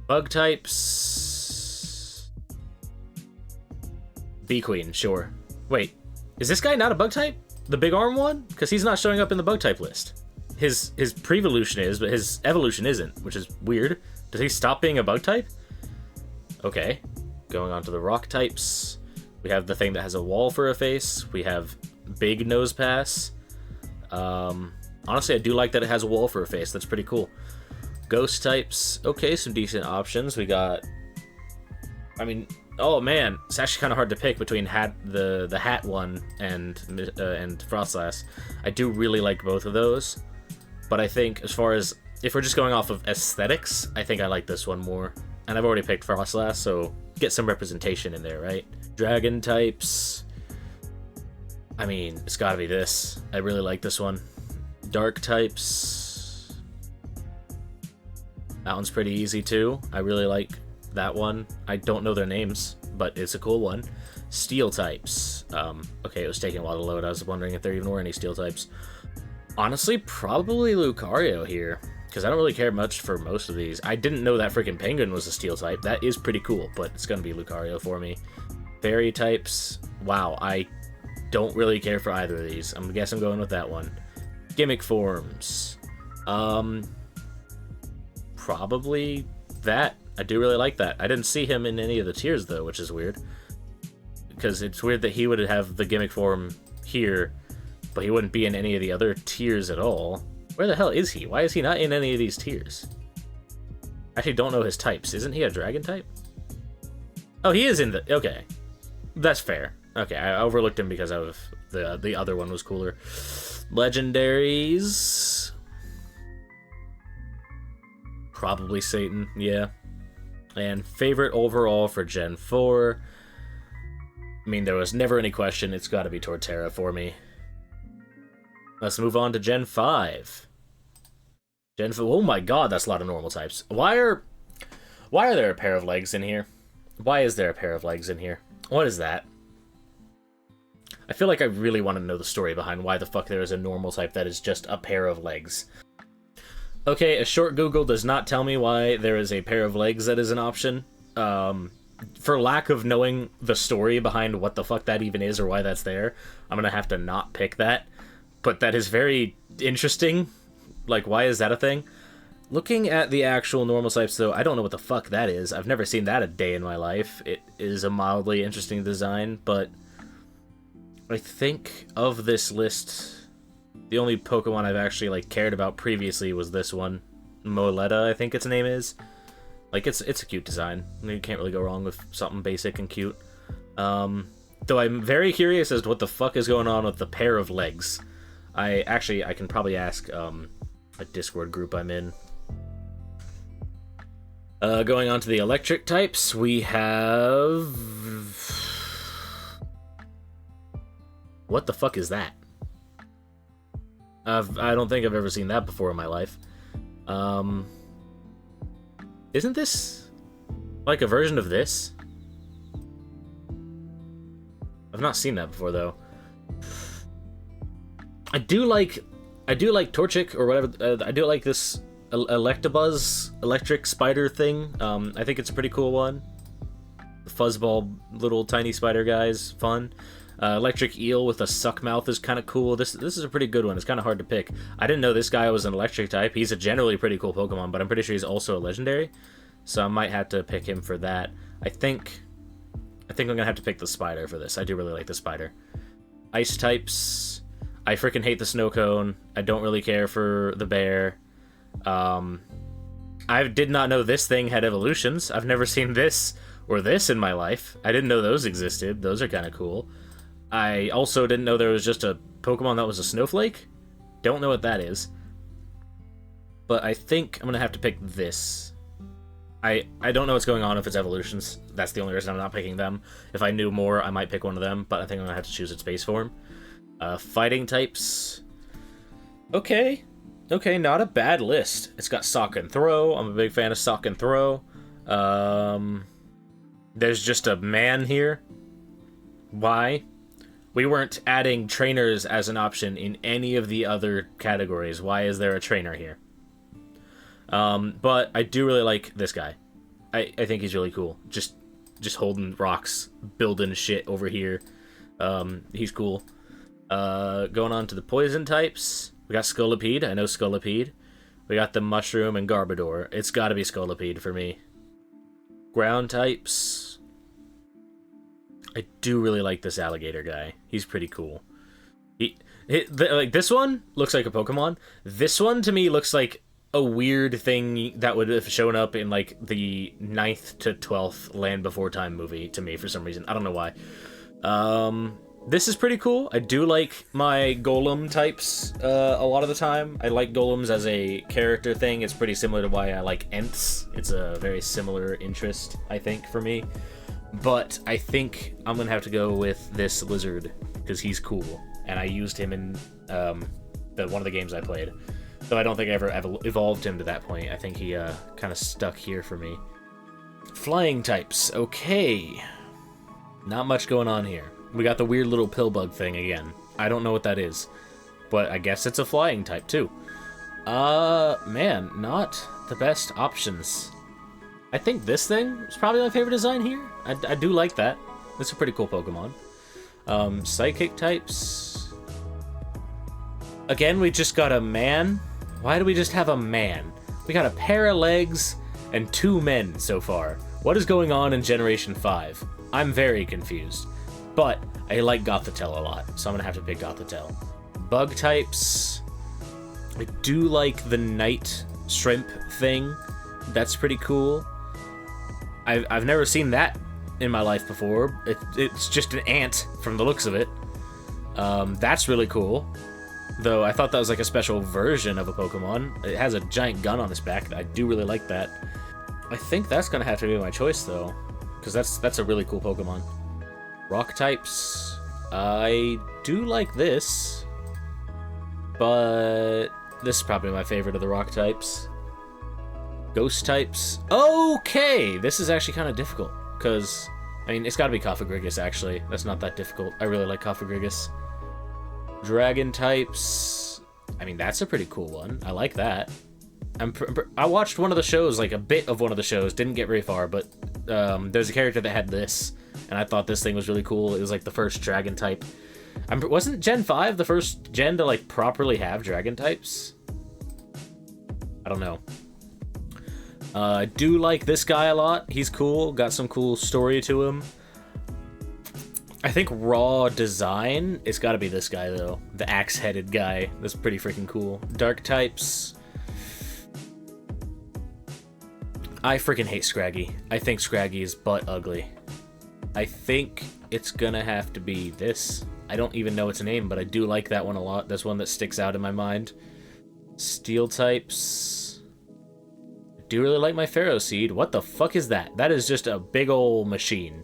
Bug types. Bee Queen, sure. Wait, is this guy not a bug type? The big arm one? Because he's not showing up in the bug type list. His pre-evolution is, but his evolution isn't, which is weird. Does he stop being a bug type? Okay. Going on to the rock types. We have the thing that has a wall for a face. We have big nose pass. Honestly, I do like that it has a wall for a face. That's pretty cool. Ghost types. Okay, some decent options. We got... I mean... Oh man, it's actually kind of hard to pick between the hat one and Frostlass. I do really like both of those. But I think as far as, if we're just going off of aesthetics, I think I like this one more. And I've already picked Frostlass, so get some representation in there, right? Dragon types. I mean, it's gotta be this. I really like this one. Dark types. That one's pretty easy too. I really like that one. I don't know their names, but it's a cool one. Steel types. Okay, it was taking a while to load. I was wondering if there even were any steel types. Honestly, probably Lucario here, because I don't really care much for most of these. I didn't know that freaking penguin was a steel type. That is pretty cool, but it's gonna be Lucario for me. Fairy types. Wow, I don't really care for either of these. I guess I'm going with that one. Gimmick forms. Probably that. I do really like that. I didn't see him in any of the tiers though, which is weird. Because it's weird that he would have the gimmick form here, but he wouldn't be in any of the other tiers at all. Where the hell is he? Why is he not in any of these tiers? I actually don't know his types. Isn't he a dragon type? Oh, he is in the... Okay. That's fair. Okay, I overlooked him because of the other one was cooler. Legendaries. Probably Satan, yeah. And favorite overall for Gen 4. I mean, there was never any question. It's got to be Torterra for me. Let's move on to Gen 5. Gen 5. Oh my god, that's a lot of normal types. Why are there a pair of legs in here? Why is there a pair of legs in here? What is that? I feel like I really want to know the story behind why the fuck there is a normal type that is just a pair of legs. Okay, a short Google does not tell me why there is a pair of legs that is an option. For lack of knowing the story behind what the fuck that even is or why that's there, I'm gonna have to not pick that. But that is very interesting. Like, why is that a thing? Looking at the actual normal types, though, I don't know what the fuck that is. I've never seen that a day in my life. It is a mildly interesting design, but I think of this list, the only Pokemon I've actually, like, cared about previously was this one. Moletta, I think its name is. Like, it's a cute design. I mean, you can't really go wrong with something basic and cute. Though I'm very curious as to what the fuck is going on with the pair of legs. I can probably ask a Discord group I'm in. Going on to the electric types, we have... What the fuck is that? I don't think I've ever seen that before in my life. Isn't this like a version of this? I've not seen that before though. I do like Torchic or whatever. I do like this Electabuzz electric spider thing. I think it's a pretty cool one. The fuzzball little tiny spider guy's fun. Electric eel with a suck mouth is kind of cool. This is a pretty good one. It's kind of hard to pick. I didn't know this guy was an electric type. He's a generally pretty cool Pokemon, but I'm pretty sure he's also a legendary. So I might have to pick him for that. I think I'm gonna have to pick the spider for this. I do really like the spider. Ice types. I freaking hate the snow cone. I don't really care for the bear. I did not know this thing had evolutions. I've never seen this or this in my life. I didn't know those existed. Those are kind of cool. I also didn't know there was just a Pokemon that was a snowflake. Don't know what that is. But I think I'm gonna have to pick this. I don't know what's going on if it's evolutions. That's the only reason I'm not picking them. If I knew more, I might pick one of them, but I think I'm gonna have to choose its base form. Fighting types. Okay, not a bad list. It's got Sock and Throw. I'm a big fan of Sock and Throw. There's just a man here. Why? We weren't adding trainers as an option in any of the other categories. Why is there a trainer here? But I do really like this guy. I think he's really cool. Just holding rocks, building shit over here. He's cool. Going on to the poison types. We got Scolipede. I know Scolipede. We got the Mushroom and Garbodor. It's gotta be Scolipede for me. Ground types. I do really like this alligator guy. He's pretty cool. Like this one looks like a Pokemon. This one to me looks like a weird thing that would have shown up in like the 9th to 12th Land Before Time movie to me for some reason. I don't know why. This is pretty cool. I do like my golem types a lot of the time. I like golems as a character thing. It's pretty similar to why I like Ents. It's a very similar interest, I think, for me. But I think I'm gonna have to go with this lizard because he's cool, and I used him in one of the games I played. Though I don't think I ever evolved him to that point. I think he kind of stuck here for me. Flying types. Okay. Not much going on here. We got the weird little pill bug thing again. I don't know what that is, but I guess it's a flying type too. Man, not the best options. I think this thing is probably my favorite design here. I do like that. It's a pretty cool Pokemon. Psychic types. Again, we just got a man. Why do we just have a man? We got a pair of legs and 2 men so far. What is going on in Generation 5? I'm very confused. But I like Gothitelle a lot, so I'm gonna have to pick Gothitelle. Bug types. I do like the night shrimp thing. That's pretty cool. I've never seen that in my life before. It's just an ant from the looks of it. That's really cool. Though I thought that was like a special version of a Pokemon. It has a giant gun on its back. I do really like that. I think that's gonna have to be my choice though, because that's a really cool Pokemon. Rock types. I do like this, but this is probably my favorite of the rock types. Ghost types. Okay, this is actually kind of difficult, because, I mean, it's got to be Cofagrigus, actually. That's not that difficult. I really like Cofagrigus. Dragon types. I mean, that's a pretty cool one. I like that. I watched one of the shows, like a bit of one of the shows, didn't get very far, but there's a character that had this, and I thought this thing was really cool. It was like the first dragon type. Wasn't Gen 5 the first gen to like properly have dragon types? I don't know. I do like this guy a lot. He's cool, got some cool story to him. I think raw design, it's gotta be this guy though. The axe-headed guy. That's pretty freaking cool. Dark types. I freaking hate Scraggy. I think Scraggy is butt ugly. I think it's gonna have to be this. I don't even know its name, but I do like that one a lot. That's one that sticks out in my mind. Steel types. I do really like my Pharaoh Seed. What the fuck is that? That is just a big ol' machine.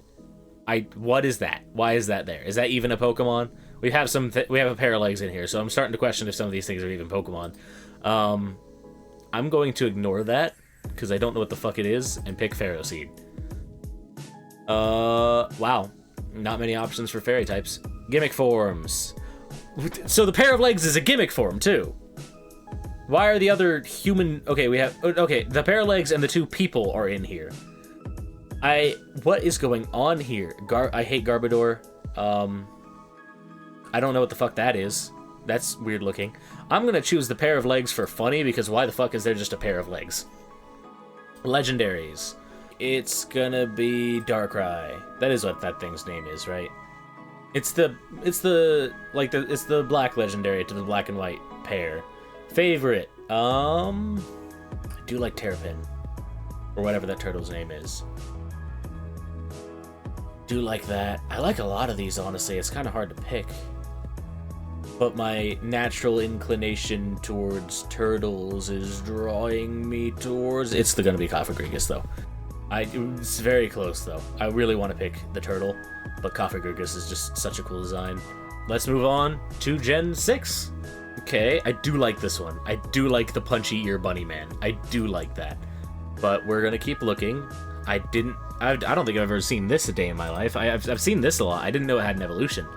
What is that? Why is that there? Is that even a Pokemon? We have we have a pair of legs in here, so I'm starting to question if some of these things are even Pokemon. I'm going to ignore that, because I don't know what the fuck it is, and pick Pharaoh Seed. Wow. Not many options for fairy types. Gimmick forms. So the pair of legs is a gimmick form, too. Why are the other human... Okay, the pair of legs and the 2 people are in here. What is going on here? I hate Garbodor. I don't know what the fuck that is. That's weird looking. I'm gonna choose the pair of legs for funny, because why the fuck is there just a pair of legs? Legendaries. It's gonna be Darkrai. That is what that thing's name is, right? It's the black legendary to the black and white pair. Favorite. I do like Terrapin, or whatever that turtle's name is. Do like that. I like a lot of these, honestly. It's kind of hard to pick. But my natural inclination towards turtles is drawing me towards... It's gonna be Cofagrigus, though. It's very close, though. I really want to pick the turtle, but Cofagrigus is just such a cool design. Let's move on to Gen 6. Okay, I do like this one. I do like the punchy ear bunny man. I do like that. But we're gonna keep looking. I don't think I've ever seen this a day in my life. I've seen this a lot. I didn't know it had an evolution.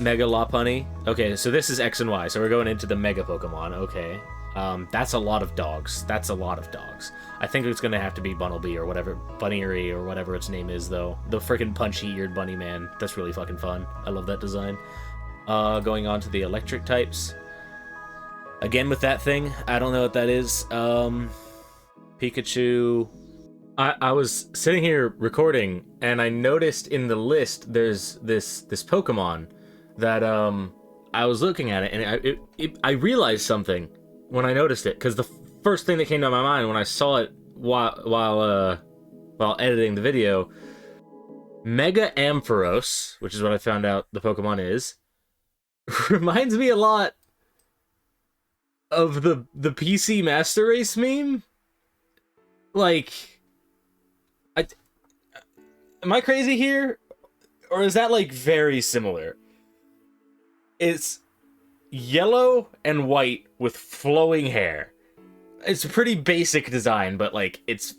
Mega Lopunny. Okay, so this is X and Y, so we're going into the Mega Pokemon. Okay. That's a lot of dogs. That's a lot of dogs. I think it's gonna have to be Bunnelby or whatever, Bunnery or whatever its name is, though. The freaking punchy-eared bunny man. That's really fucking fun. I love that design. Going on to the electric types. Again with that thing. I don't know what that is. Pikachu. I was sitting here recording, and I noticed in the list there's this Pokemon that I was looking at it, and I realized something when I noticed it, because the first thing that came to my mind when I saw it while editing the video Mega Ampharos, which is what I found out the Pokemon is, reminds me a lot of the PC Master Race meme. Like, am I crazy here? Or is that, like, very similar? It's yellow and white with flowing hair. It's a pretty basic design, but, like, it's...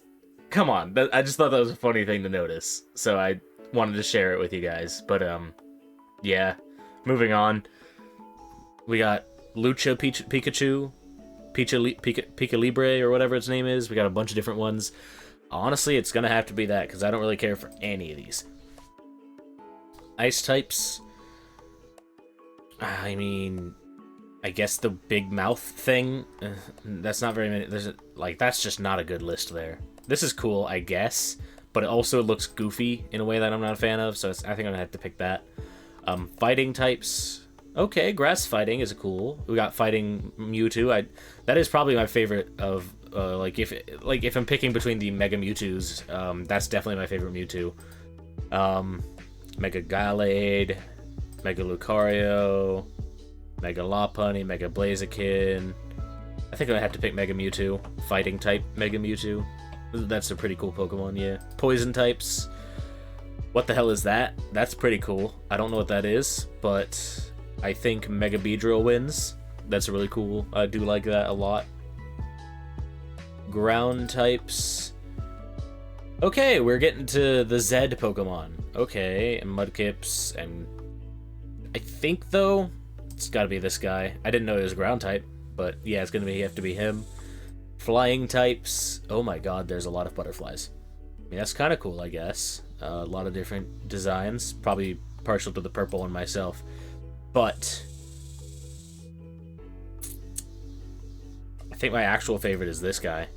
Come on. I just thought that was a funny thing to notice. So I wanted to share it with you guys. But, yeah. Moving on. We got Lucha Pikachu, Pika Libre, or whatever its name is. We got a bunch of different ones. Honestly, it's gonna have to be that, because I don't really care for any of these. Ice types. I mean, I guess the big mouth thing. That's not very many. That's just not a good list there. This is cool, I guess, but it also looks goofy in a way that I'm not a fan of, so I think I'm gonna have to pick that. Fighting types. Okay, grass fighting is cool. We got fighting Mewtwo. That is probably my favorite of if I'm picking between the Mega Mewtwo's, that's definitely my favorite Mewtwo. Mega Gallade, Mega Lucario, Mega Lopunny, Mega Blaziken. I think I have to pick Mega Mewtwo. Fighting type Mega Mewtwo. That's a pretty cool Pokemon, yeah. Poison types. What the hell is that? That's pretty cool. I don't know what that is, but I think Mega Beedrill wins. That's really cool. I do like that a lot. Ground types. Okay, we're getting to the Z Pokemon. Okay, and Mudkips, and I think, though, it's gotta be this guy. I didn't know it was ground type, but yeah, it's gonna have to be him. Flying types. Oh my god, there's a lot of butterflies. I mean, that's kind of cool, I guess. A lot of different designs. Probably partial to the purple one myself. But I think my actual favorite is this guy.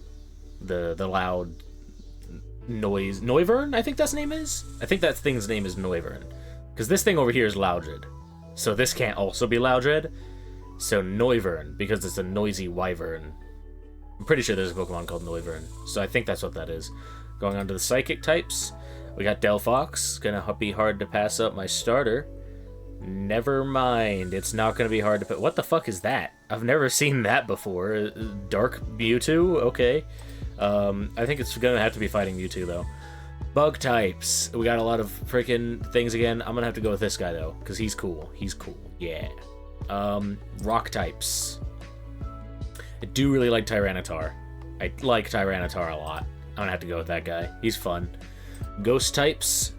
The loud noise. Noivern, I think that's name is? I think that thing's name is Noivern. Because this thing over here is Loudred. So this can't also be Loudred. So Noivern, because it's a noisy wyvern. I'm pretty sure there's a Pokemon called Noivern. So I think that's what that is. Going on to the psychic types. We got Delphox. Gonna be hard to pass up my starter. Never mind. It's not gonna be hard to put. What the fuck is that? I've never seen that before. Dark Mewtwo? Okay. I think it's gonna have to be fighting Mewtwo, though. Bug types. We got a lot of freaking things again. I'm gonna have to go with this guy, though, because he's cool. He's cool. Yeah. Rock types. I do really like Tyranitar. I like Tyranitar a lot. I'm gonna have to go with that guy. He's fun. Ghost types.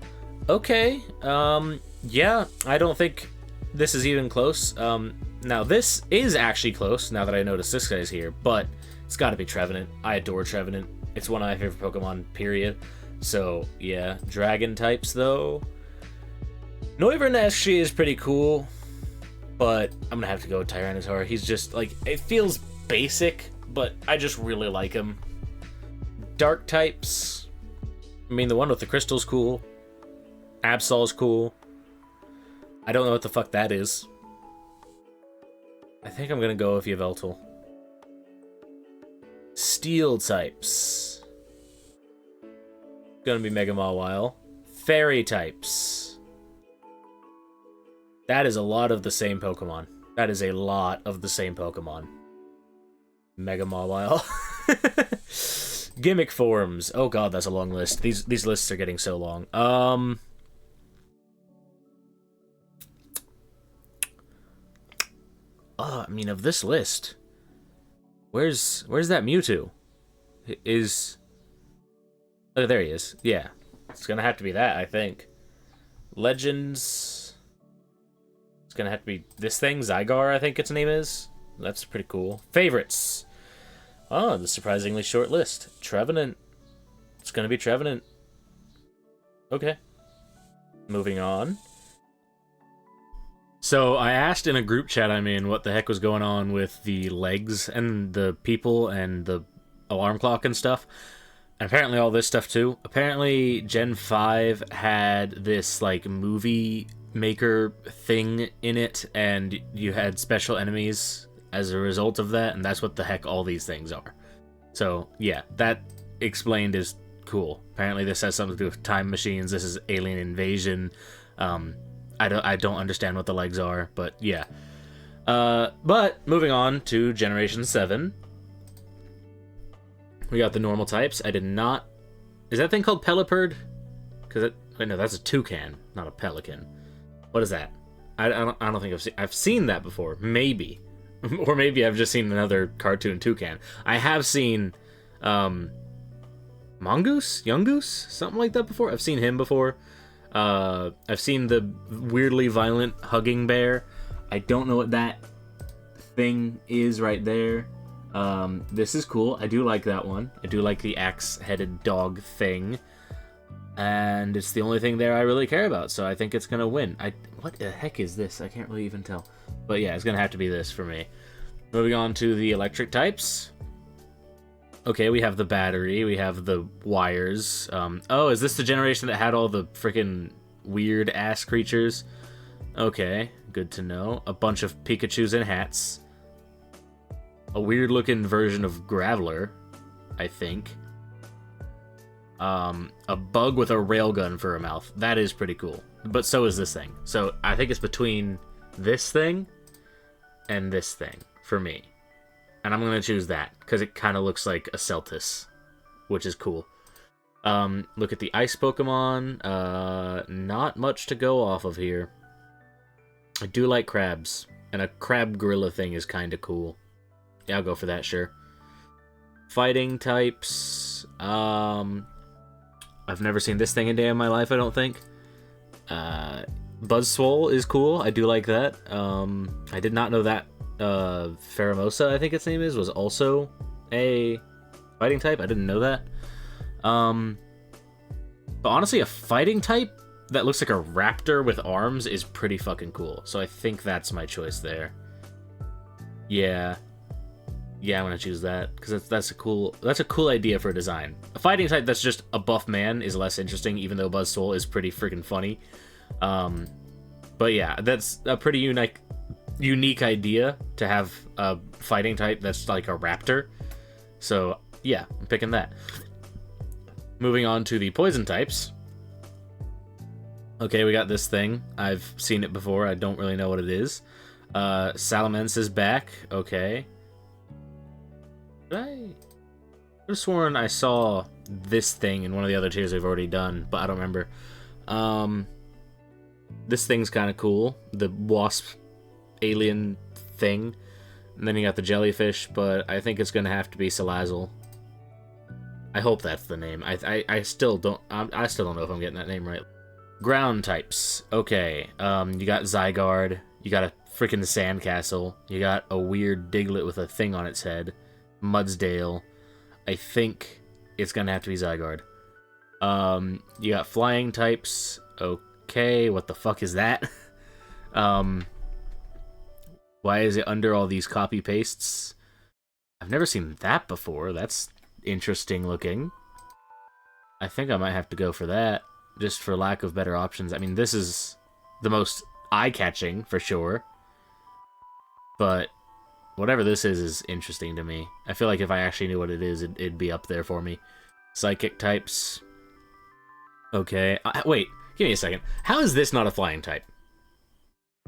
Okay. Yeah, I don't think this is even close. Now, this is actually close, now that I notice this guy's here, but it's gotta be Trevenant. I adore Trevenant. It's one of my favorite Pokemon, period. So, yeah. Dragon types, though. Noivern actually is pretty cool, but I'm gonna have to go with Tyranitar. He's just, like, it feels basic, but I just really like him. Dark types. I mean, the one with the crystal's cool. Absol's cool. I don't know what the fuck that is. I think I'm gonna go with Yveltal. Steel types. Gonna be Mega Mawile. Fairy types. That is a lot of the same Pokemon. That is a lot of the same Pokemon. Mega Mawile. Gimmick forms. Oh god, that's a long list. These lists are getting so long. I mean, of this list, where's that Mewtwo? Oh, there he is. Yeah, it's gonna have to be that, I think. Legends. It's gonna have to be this thing, Zygarde, I think its name is. That's pretty cool. Favorites. Oh, the surprisingly short list. Trevenant. It's gonna be Trevenant. Okay. Moving on. So I asked in a group chat I'm in what the heck was going on with the legs and the people and the alarm clock and stuff. And apparently all this stuff too. Apparently Gen 5 had this like movie maker thing in it and you had special enemies as a result of that, and that's what the heck all these things are. So yeah, that explained is Cool. Apparently this has something to do with time machines. This is alien invasion. I don't understand what the legs are, but yeah. But moving on to Generation 7. We got the normal types. I did not... Is that thing called Pelipird? Wait, no, that's a toucan, not a pelican. What is that? I don't think I've seen that before. Maybe. Or maybe I've just seen another cartoon toucan. I have seen... Mongoose? Yungoose? Something like that before? I've seen him before. I've seen the weirdly violent hugging bear. I don't know what that thing is right there. This is cool. I do like that one. I do like the axe-headed dog thing. And it's the only thing there I really care about, so I think it's gonna win. What the heck is this? I can't really even tell. But yeah, it's gonna have to be this for me. Moving on to the electric types. Okay, we have the battery, we have the wires. Oh, is this the generation that had all the freaking weird-ass creatures? Okay, good to know. A bunch of Pikachus and hats. A weird-looking version of Graveler, I think. A bug with a railgun for a mouth. That is pretty cool. But so is this thing. So I think it's between this thing and this thing for me. And I'm going to choose that, because it kind of looks like a Celtis, which is cool. Look at the ice Pokemon. Not much to go off of here. I do like crabs, and a crab gorilla thing is kind of cool. Yeah, I'll go for that, sure. Fighting types. I've never seen this thing a day in my life, I don't think. Buzzswole is cool. I do like that. I did not know that Pheromosa, I think its name is, was also a fighting type. I didn't know that. But honestly, a fighting type that looks like a raptor with arms is pretty fucking cool. So I think that's my choice there. Yeah. Yeah, I'm gonna choose that, because that's a cool idea for a design. A fighting type that's just a buff man is less interesting, even though Buzzswole is pretty freaking funny. But yeah, that's a pretty unique idea to have a fighting type that's like a raptor. So yeah, I'm picking that. Moving on to the poison types. Okay, we got this thing. I've seen it before. I don't really know what it is. Salamence is back. Okay. I could have sworn I saw this thing in one of the other tiers we've already done, but I don't remember. This thing's kind of cool. The wasp alien thing. And then you got the jellyfish, but I think it's going to have to be Salazzle. I hope that's the name. I still don't know if I'm getting that name right. Ground types. Okay. You got Zygarde. You got a freaking sandcastle. You got a weird Diglett with a thing on its head. Mudsdale. I think it's gonna have to be Zygarde. You got flying types. Okay, what the fuck is that? Why is it under all these copy pastes? I've never seen that before. That's interesting looking. I think I might have to go for that, just for lack of better options. I mean, this is the most eye-catching for sure, but whatever this is interesting to me. I feel like if I actually knew what it is, it'd be up there for me. Psychic types. Okay. Wait, give me a second. How is this not a flying type?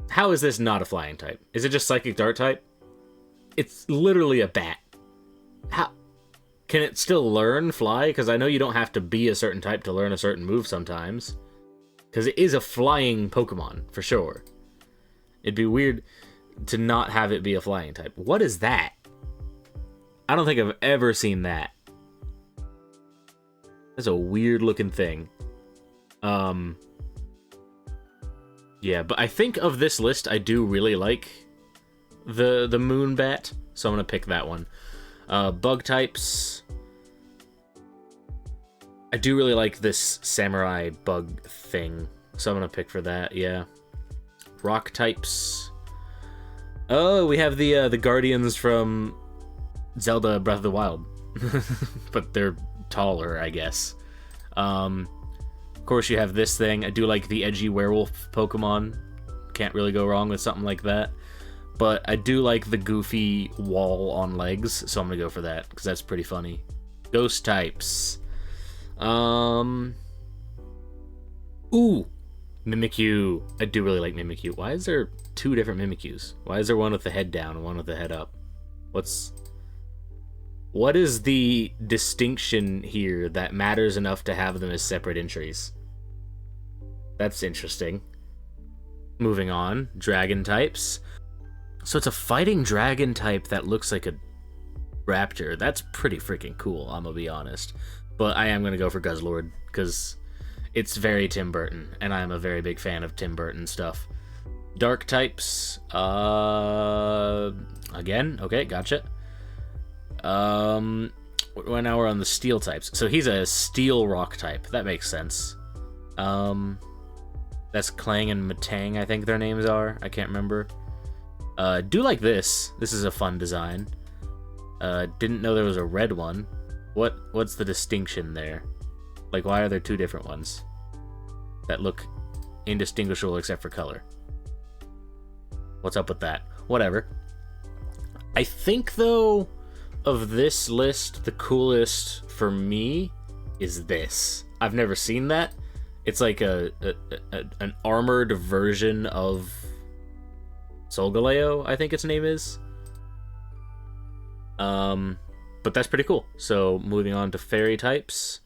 How is this not a flying type? Is it just Psychic Dart type? It's literally a bat. How? Can it still learn fly? Because I know you don't have to be a certain type to learn a certain move sometimes. Because it is a flying Pokemon, for sure. It'd be weird to not have it be a flying type. What is that? I don't think I've ever seen that. That's a weird looking thing. Yeah, but I think of this list, I do really like the moon bat, so I'm gonna pick that one. Bug types. I do really like this samurai bug thing, so I'm gonna pick for that, yeah. Rock types. Oh, we have the Guardians from Zelda Breath of the Wild. But they're taller, I guess. Of course, you have this thing. I do like the edgy werewolf Pokemon. Can't really go wrong with something like that. But I do like the goofy wall on legs, so I'm going to go for that, because that's pretty funny. Ghost types. Ooh, Mimikyu. I do really like Mimikyu. Why is there two different Mimikyus? Why is there one with the head down and one with the head up? What is the distinction here that matters enough to have them as separate entries? That's interesting. Moving on, dragon types. So it's a fighting dragon type that looks like a raptor. That's pretty freaking cool, I'm gonna be honest. But I am gonna go for Guzzlord, because it's very Tim Burton, and I'm a very big fan of Tim Burton stuff. Dark types, again, okay, gotcha. Now we're on the steel types. So he's a steel rock type, that makes sense. That's Clang and Matang, I think their names are, I can't remember. Do like this is a fun design. Didn't know there was a red one. What's the distinction there? Like, why are there two different ones that look indistinguishable except for color? What's up with that? Whatever. I think, though, of this list, the coolest for me is this. I've never seen that. It's like an armored version of Solgaleo, I think its name is. But that's pretty cool. So, moving on to fairy types.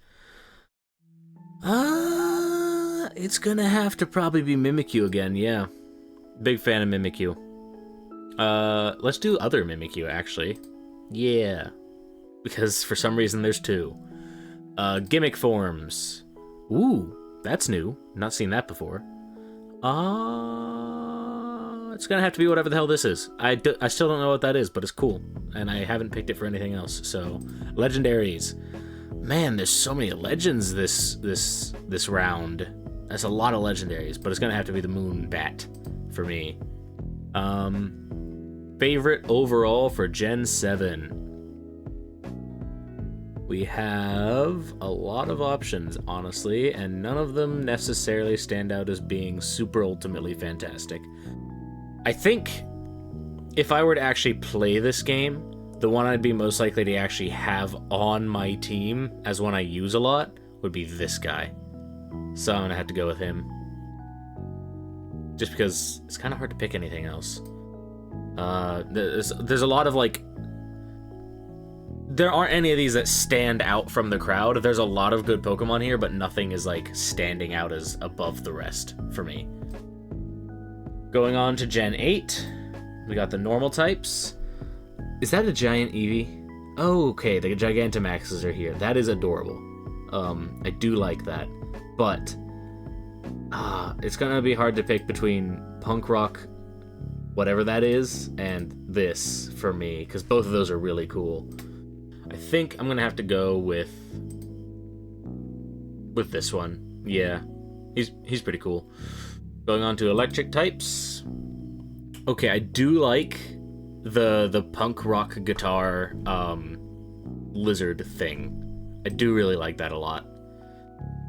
It's gonna have to probably be Mimikyu again, yeah. Big fan of Mimikyu. Let's do other Mimikyu, actually. Yeah. Because for some reason there's two. Gimmick forms. Ooh, that's new. Not seen that before. It's gonna have to be whatever the hell this is. I still don't know what that is, but it's cool. And I haven't picked it for anything else, so... Legendaries. Man, there's so many legends this round. That's a lot of legendaries, but it's gonna have to be the Moon Bat for me. Favorite overall for Gen 7. We have a lot of options, honestly, and none of them necessarily stand out as being super ultimately fantastic. I think if I were to actually play this game, the one I'd be most likely to actually have on my team as one I use a lot would be this guy. So I'm gonna have to go with him. Just because it's kind of hard to pick anything else. There's a lot of, like... There aren't any of these that stand out from the crowd. There's a lot of good Pokemon here, but nothing is, like, standing out as above the rest for me. Going on to Gen 8, we got the normal types. Is that a giant Eevee? Oh, okay, the Gigantamaxes are here. That is adorable. I do like that. But, it's gonna be hard to pick between Punk Rock, whatever that is, and this for me, because both of those are really cool. I think I'm gonna have to go with this one. Yeah, he's pretty cool. Going on to electric types. Okay, I do like the punk rock guitar lizard thing. I do really like that a lot.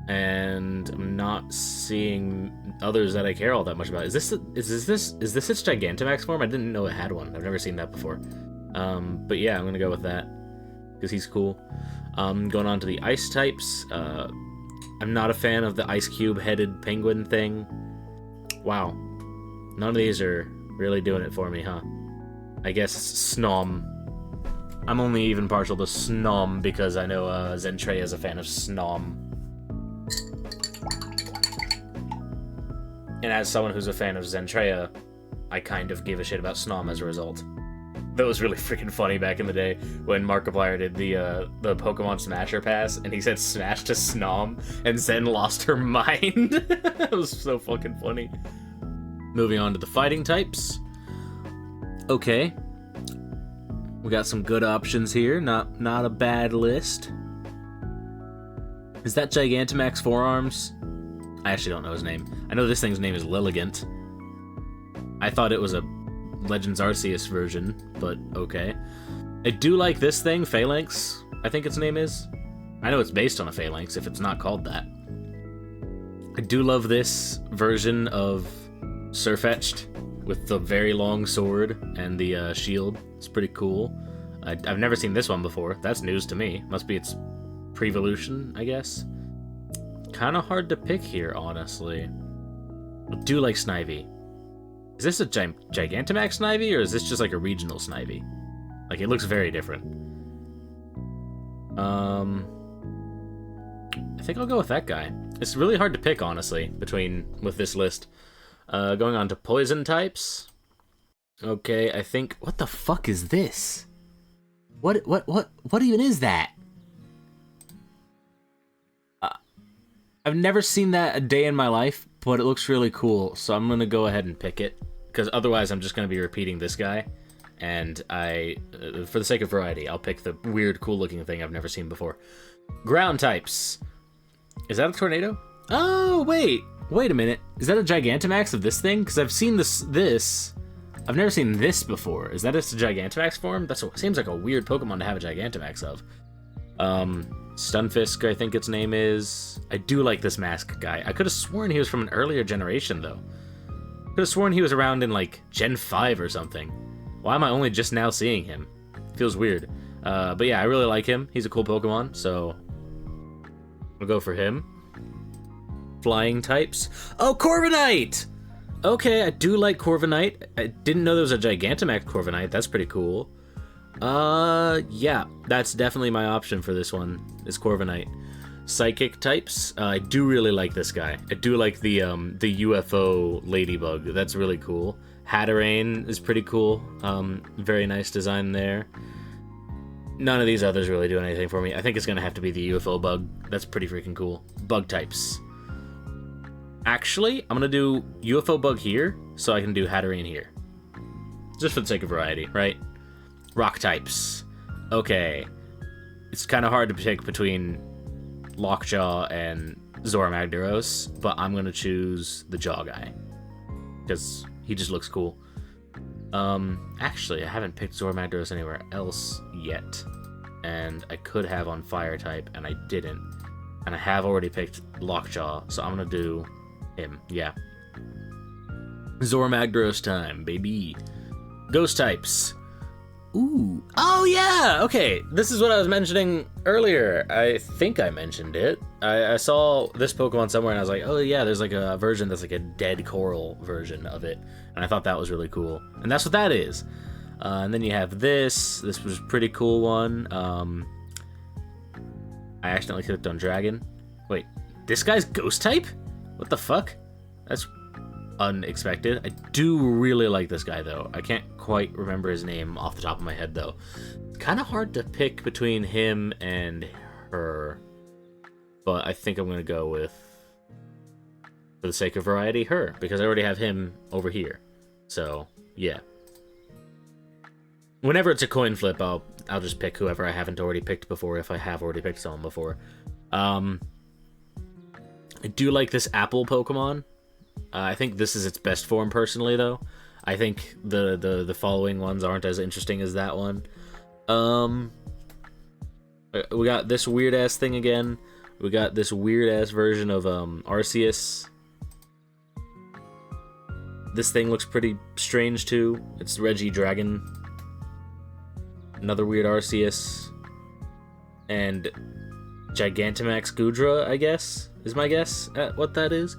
And I'm not seeing others that I care all that much about. Is this its Gigantamax form? I didn't know it had one. I've never seen that before. But yeah, I'm gonna go with that because he's cool. Going on to the ice types. I'm not a fan of the ice cube headed penguin thing. Wow, none of these are really doing it for me, huh? I guess Snom. I'm only even partial to Snom because I know Zentreya is a fan of Snom. And as someone who's a fan of Zentreya, I kind of give a shit about Snom as a result. That was really freaking funny back in the day when Markiplier did the Pokemon Smasher pass, and he said smash to Snom, and Zen lost her mind. That was so fucking funny. Moving on to the fighting types. Okay. We got some good options here. Not a bad list. Is that Gigantamax Forearms? I actually don't know his name. I know this thing's name is Lilligant. I thought it was a Legends Arceus version, but okay. I do like this thing, Phalanx, I think its name is. I know it's based on a Phalanx, if it's not called that. I do love this version of Sirfetch'd with the very long sword and the shield. It's pretty cool. I've never seen this one before. That's news to me. Must be its pre-evolution, I guess. kind of hard to pick here, honestly. I do like Snivy. Is this a Gigantamax Snivy, or is this just like a regional Snivy? Like, it looks very different. I think I'll go with that guy. It's really hard to pick, honestly, with this list. Going on to poison types. Okay, I think... What the fuck is this? What even is that? I've never seen that a day in my life, but it looks really cool, so I'm gonna go ahead and pick it, because otherwise I'm just gonna be repeating this guy, and for the sake of variety, I'll pick the weird, cool-looking thing I've never seen before. Ground types. Is that a tornado? Oh, wait a minute. Is that a Gigantamax of this thing? Because I've seen this. I've never seen this before. Is that just a Gigantamax form? Seems like a weird Pokemon to have a Gigantamax of. Stunfisk, I think its name is. I do like this mask guy. I could have sworn he was from an earlier generation, though. Could have sworn he was around in, like, Gen 5 or something. Why am I only just now seeing him? Feels weird. But yeah, I really like him. He's a cool Pokemon, so I'll go for him. Flying types. Oh, Corviknight! Okay, I do like Corviknight. I didn't know there was a Gigantamax Corviknight. That's pretty cool. Yeah, that's definitely my option for this one, is Corviknight. Psychic types. I do really like this guy. I do like the UFO ladybug. That's really cool. Hatterene is pretty cool. Very nice design there. None of these others really do anything for me. I think it's gonna have to be the UFO bug. That's pretty freaking cool. Bug types. Actually, I'm gonna do UFO bug here, so I can do Hatterene here. Just for the sake of variety, right? Rock types. Okay. It's kind of hard to pick between Lockjaw and Zoramagdaros, but I'm gonna choose the Jaw guy, because he just looks cool. Actually, I haven't picked Zoramagdaros anywhere else yet, and I could have on Fire type, and I didn't. And I have already picked Lockjaw, so I'm gonna do him, yeah. Zoramagdaros time, baby. Ghost types. Ooh. Oh, yeah! Okay, this is what I was mentioning earlier. I think I mentioned it. I saw this Pokemon somewhere, and I was like, oh, yeah, there's like a version that's like a dead coral version of it. And I thought that was really cool. And that's what that is. And then you have this. This was a pretty cool one. I accidentally clicked on Dragon. Wait, this guy's Ghost type? What the fuck? That's unexpected. I do really like this guy, though. I can't quite remember his name off the top of my head, though. It's kind of hard to pick between him and her, but I think I'm going to go with, for the sake of variety, her, because I already have him over here. So, yeah. Whenever it's a coin flip, I'll just pick whoever I haven't already picked before, if I have already picked someone before. I do like this Apple Pokemon. I think this is its best form, personally, though. I think the following ones aren't as interesting as that one. We got this weird-ass thing again. We got this weird-ass version of Arceus. This thing looks pretty strange, too. It's Regidragon. Another weird Arceus. And Gigantamax Gudra, I guess, is my guess at what that is.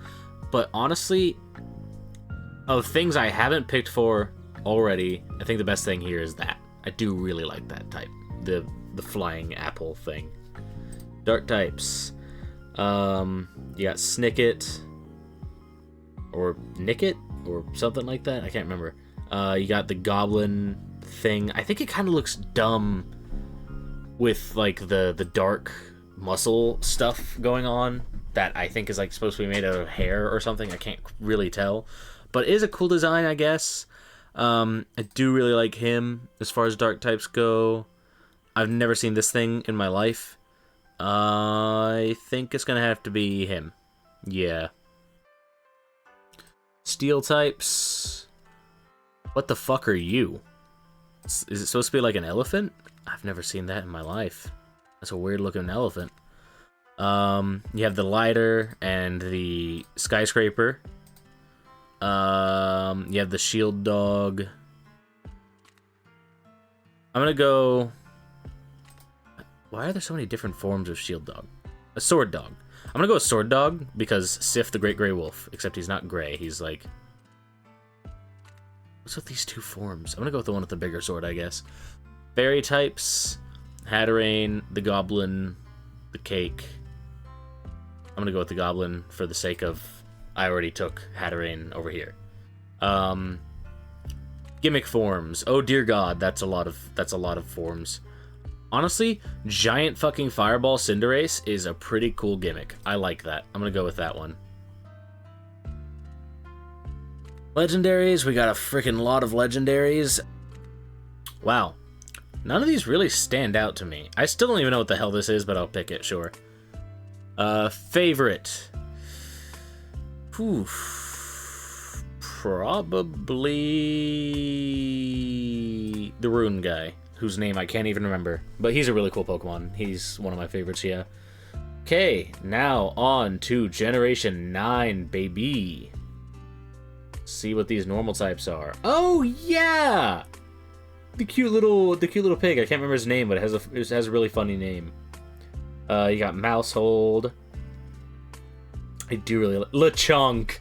But honestly, of things I haven't picked for already, I think the best thing here is that. I do really like that type. The flying apple thing. Dark types. You got Snicket. Or Nicket? Or something like that. I can't remember. You got the goblin thing. I think it kind of looks dumb with like the dark muscle stuff going on. That I think is like supposed to be made out of hair or something. I can't really tell, but it is a cool design, I guess. I do really like him as far as dark types go. I've never seen this thing in my life. I think it's gonna have to be him. Yeah. Steel types. What the fuck are you? Is it supposed to be like an elephant? I've never seen that in my life. That's a weird looking elephant. You have the lighter and the skyscraper. You have the shield dog. I'm gonna go... Why are there so many different forms of shield dog? A sword dog. I'm gonna go with Sword Dog, because Sif the Great Grey Wolf, except he's not gray, he's like... What's with these two forms? I'm gonna go with the one with the bigger sword, I guess. Fairy types, Hatterene, the Goblin, the Cake. I'm gonna go with the Goblin for the sake of... I already took Hatterene over here. Gimmick forms. Oh dear God, that's a lot of forms. Honestly, Giant fucking Fireball Cinderace is a pretty cool gimmick. I like that. I'm gonna go with that one. Legendaries, we got a freaking lot of legendaries. Wow. None of these really stand out to me. I still don't even know what the hell this is, but I'll pick it, sure. Favorite. Oof. Probably the Rune guy, whose name I can't even remember. But he's a really cool Pokemon. He's one of my favorites, yeah. Okay, now on to Generation 9, baby. See what these normal types are. Oh yeah! The cute little pig. I can't remember his name, but it has a really funny name. You got Mousehold. I do really like Lechonk.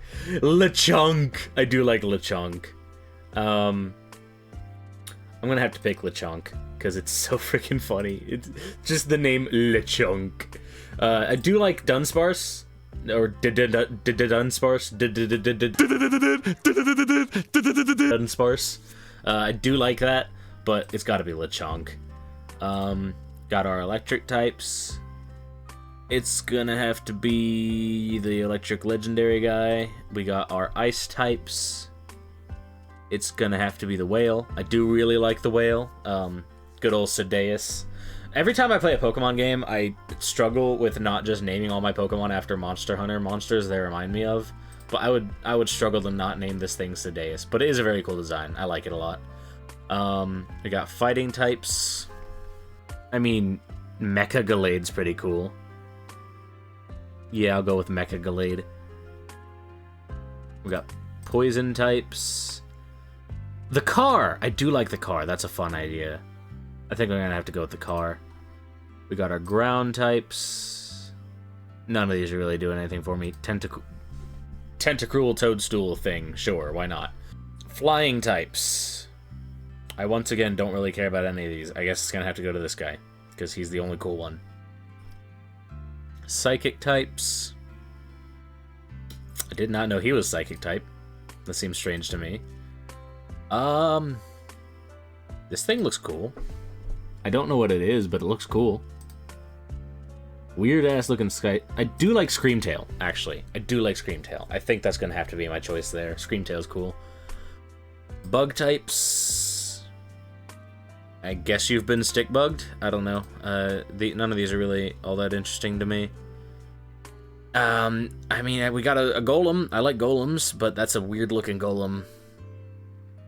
I do like Lechonk. I'm gonna have to pick Lechonk because it's so freaking funny. It's just the name Lechonk. I do like Dunsparce. Or Dunsparce. Dunsparce. I do like that, but it's gotta be Lechonk. Got our electric types. It's gonna have to be the electric legendary guy. We got our ice types. It's gonna have to be the whale. I do really like the whale. Good old Sedeus. Every time I play a Pokemon game, I struggle with not just naming all my Pokemon after Monster Hunter monsters they remind me of. But I would struggle to not name this thing Sedeus. But it is a very cool design. I like it a lot. We got fighting types. I mean, Mecha Gallade's pretty cool. Yeah, I'll go with Mecha Gallade. We got poison types. The car! I do like the car. That's a fun idea. I think I'm gonna have to go with the car. We got our ground types. None of these are really doing anything for me. Tentacruel Toadstool thing. Sure, why not? Flying types. I once again don't really care about any of these. I guess it's gonna have to go to this guy, because he's the only cool one. Psychic types. I did not know he was Psychic type. That seems strange to me. This thing looks cool. I don't know what it is, but it looks cool. Weird ass looking sky. I do like Screamtail, actually. I do like Screamtail. I think that's gonna have to be my choice there. Screamtail's cool. Bug types. I guess you've been stick bugged. I don't know. None of these are really all that interesting to me. I mean, we got a golem. I like golems, but that's a weird looking golem.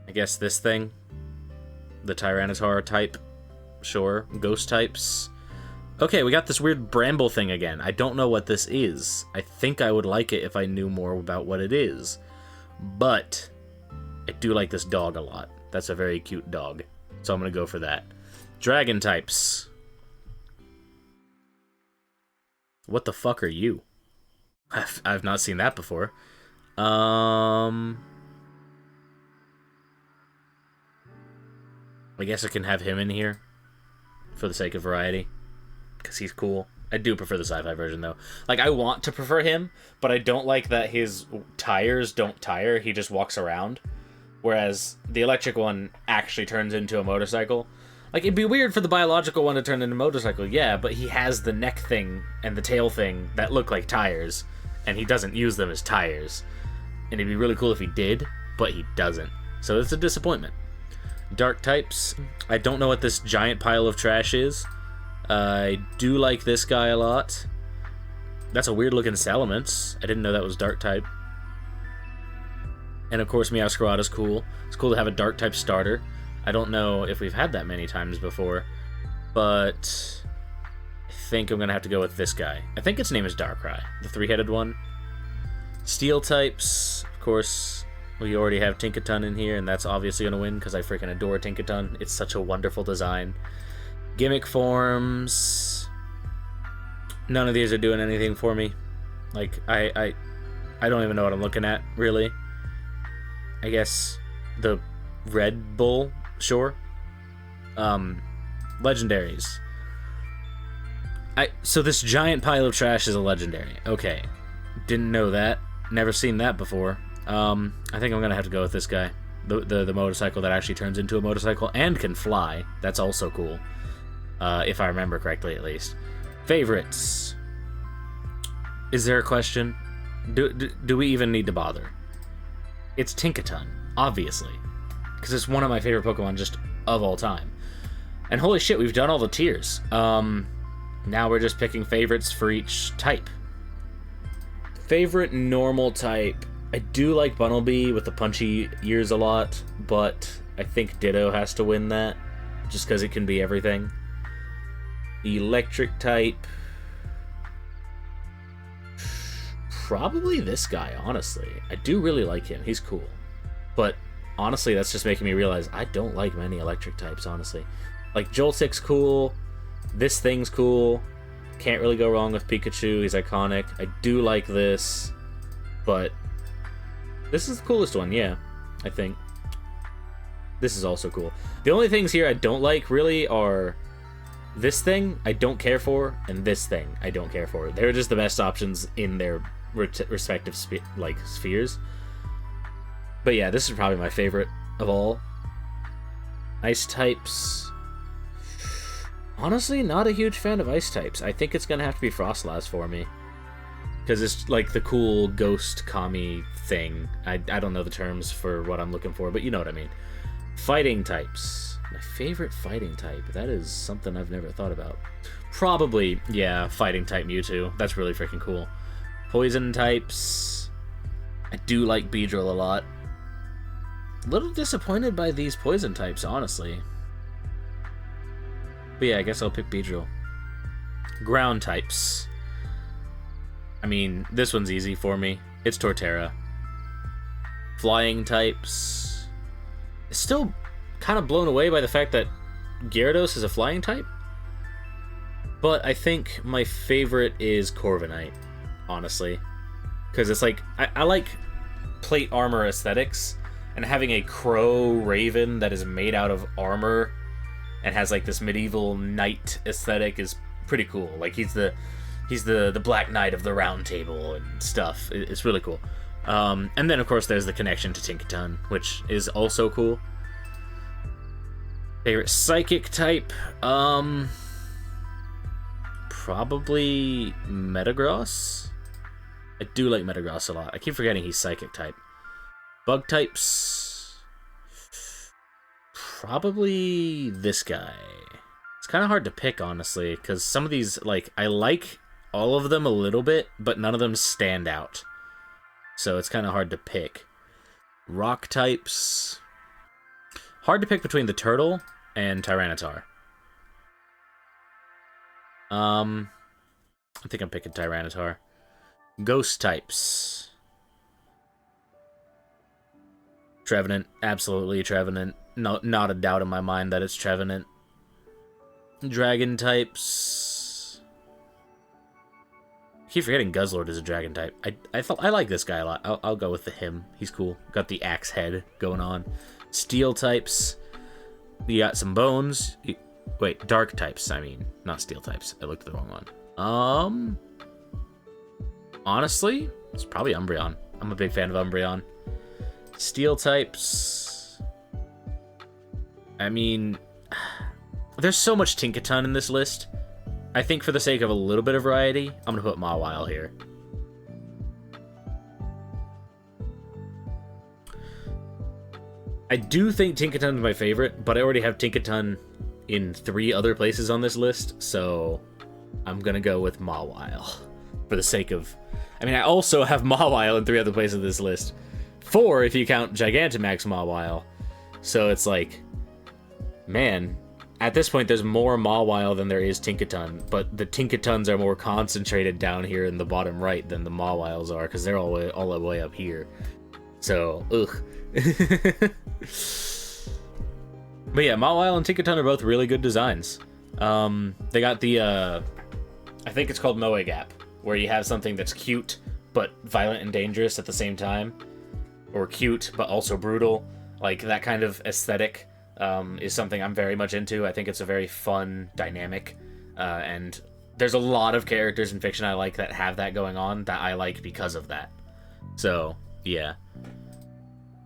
I guess this thing. The Tyranitar type. Sure. Ghost types. Okay, we got this weird bramble thing again. I don't know what this is. I think I would like it if I knew more about what it is. But I do like this dog a lot. That's a very cute dog. So I'm going to go for that. Dragon types. What the fuck are you? I've not seen that before. I guess I can have him in here for the sake of variety, because he's cool. I do prefer the sci-fi version, though. Like, I want to prefer him, but I don't like that his tires don't tire. He just walks around. Whereas the electric one actually turns into a motorcycle. Like, it'd be weird for the biological one to turn into a motorcycle, yeah, but he has the neck thing and the tail thing that look like tires, and he doesn't use them as tires. And it'd be really cool if he did, but he doesn't. So it's a disappointment. Dark types. I don't know what this giant pile of trash is. I do like this guy a lot. That's a weird looking Salamence. I didn't know that was dark type. And of course Meowscarada's cool. It's cool to have a dark type starter. I don't know if we've had that many times before, but I think I'm gonna have to go with this guy. I think its name is Darkrai, the three-headed one. Steel types, of course. We already have Tinkaton in here, and that's obviously going to win because I freaking adore Tinkaton. It's such a wonderful design. Gimmick forms. None of these are doing anything for me. Like, I don't even know what I'm looking at, really. I guess the Red Bull, sure. Legendaries. So this giant pile of trash is a legendary. Okay. Didn't know that. Never seen that before. I think I'm gonna have to go with this guy. The motorcycle that actually turns into a motorcycle and can fly. That's also cool. If I remember correctly, at least. Favorites. Is there a question? Do we even need to bother? It's Tinkaton, obviously. Because it's one of my favorite Pokemon just of all time. And holy shit, we've done all the tiers. Now we're just picking favorites for each type. Favorite normal type. I do like Bunnelby with the punchy ears a lot, but I think Ditto has to win that, just because it can be everything. Electric type. Probably this guy, honestly. I do really like him. He's cool. But honestly, that's just making me realize I don't like many electric types, honestly. Like, Joltik's cool. This thing's cool. Can't really go wrong with Pikachu. He's iconic. I do like this. But this is the coolest one, yeah, I think. This is also cool. The only things here I don't like, really, are this thing I don't care for, and this thing I don't care for. They're just the best options in their respective spheres. But yeah, this is probably my favorite of all. Ice types. Honestly, not a huge fan of ice types. I think it's gonna have to be Frostlass for me. Because it's like the cool ghost kami thing. I don't know the terms for what I'm looking for, but you know what I mean. Fighting types. My favorite fighting type. That is something I've never thought about. Probably, yeah, fighting type Mewtwo. That's really freaking cool. Poison types. I do like Beedrill a lot. A little disappointed by these poison types, honestly. But yeah, I guess I'll pick Beedrill. Ground types. I mean, this one's easy for me. It's Torterra. Flying types. Still kind of blown away by the fact that Gyarados is a flying type. But I think my favorite is Corviknight, honestly. Because it's like, I like plate armor aesthetics, and having a crow raven that is made out of armor and has like this medieval knight aesthetic is pretty cool. Like, he's the Black Knight of the Round Table and stuff. It's really cool. And then, of course, there's the connection to Tinkaton, which is also cool. Favorite psychic type? Probably Metagross. I do like Metagross a lot. I keep forgetting he's psychic type. Bug types? Probably this guy. It's kind of hard to pick, honestly, because some of these, like, I like all of them a little bit, but none of them stand out. So it's kind of hard to pick. Rock types. Hard to pick between the turtle and Tyranitar. I think I'm picking Tyranitar. Ghost types. Trevenant. Absolutely Trevenant. No, not a doubt in my mind that it's Trevenant. Dragon types. I keep forgetting Guzzlord is a dragon type. I like this guy a lot. I'll go with him. He's cool. Got the axe head going on. Steel types. You got some bones. Wait, dark types. I mean, not steel types. I looked at the wrong one. Honestly, it's probably Umbreon. I'm a big fan of Umbreon. Steel types. I mean, there's so much Tinkaton in this list. I think for the sake of a little bit of variety, I'm gonna put Mawile here. I do think Tinkaton's my favorite, but I already have Tinkaton in 3 other places on this list, so I'm gonna go with Mawile for the sake of... I mean, I also have Mawile in 3 other places of this list. 4 if you count Gigantamax Mawile. So it's like, man, at this point there's more Mawile than there is Tinkaton, but the Tinkatons are more concentrated down here in the bottom right than the Mawiles are, because they're all the way up here. So, ugh. But yeah, Mawile and Tinkaton are both really good designs. They got the, I think it's called Moe Gap, where you have something that's cute but violent and dangerous at the same time, or cute but also brutal. Like, that kind of aesthetic is something I'm very much into. I think it's a very fun dynamic, and there's a lot of characters in fiction I like that have that going on that I like because of that. So, yeah.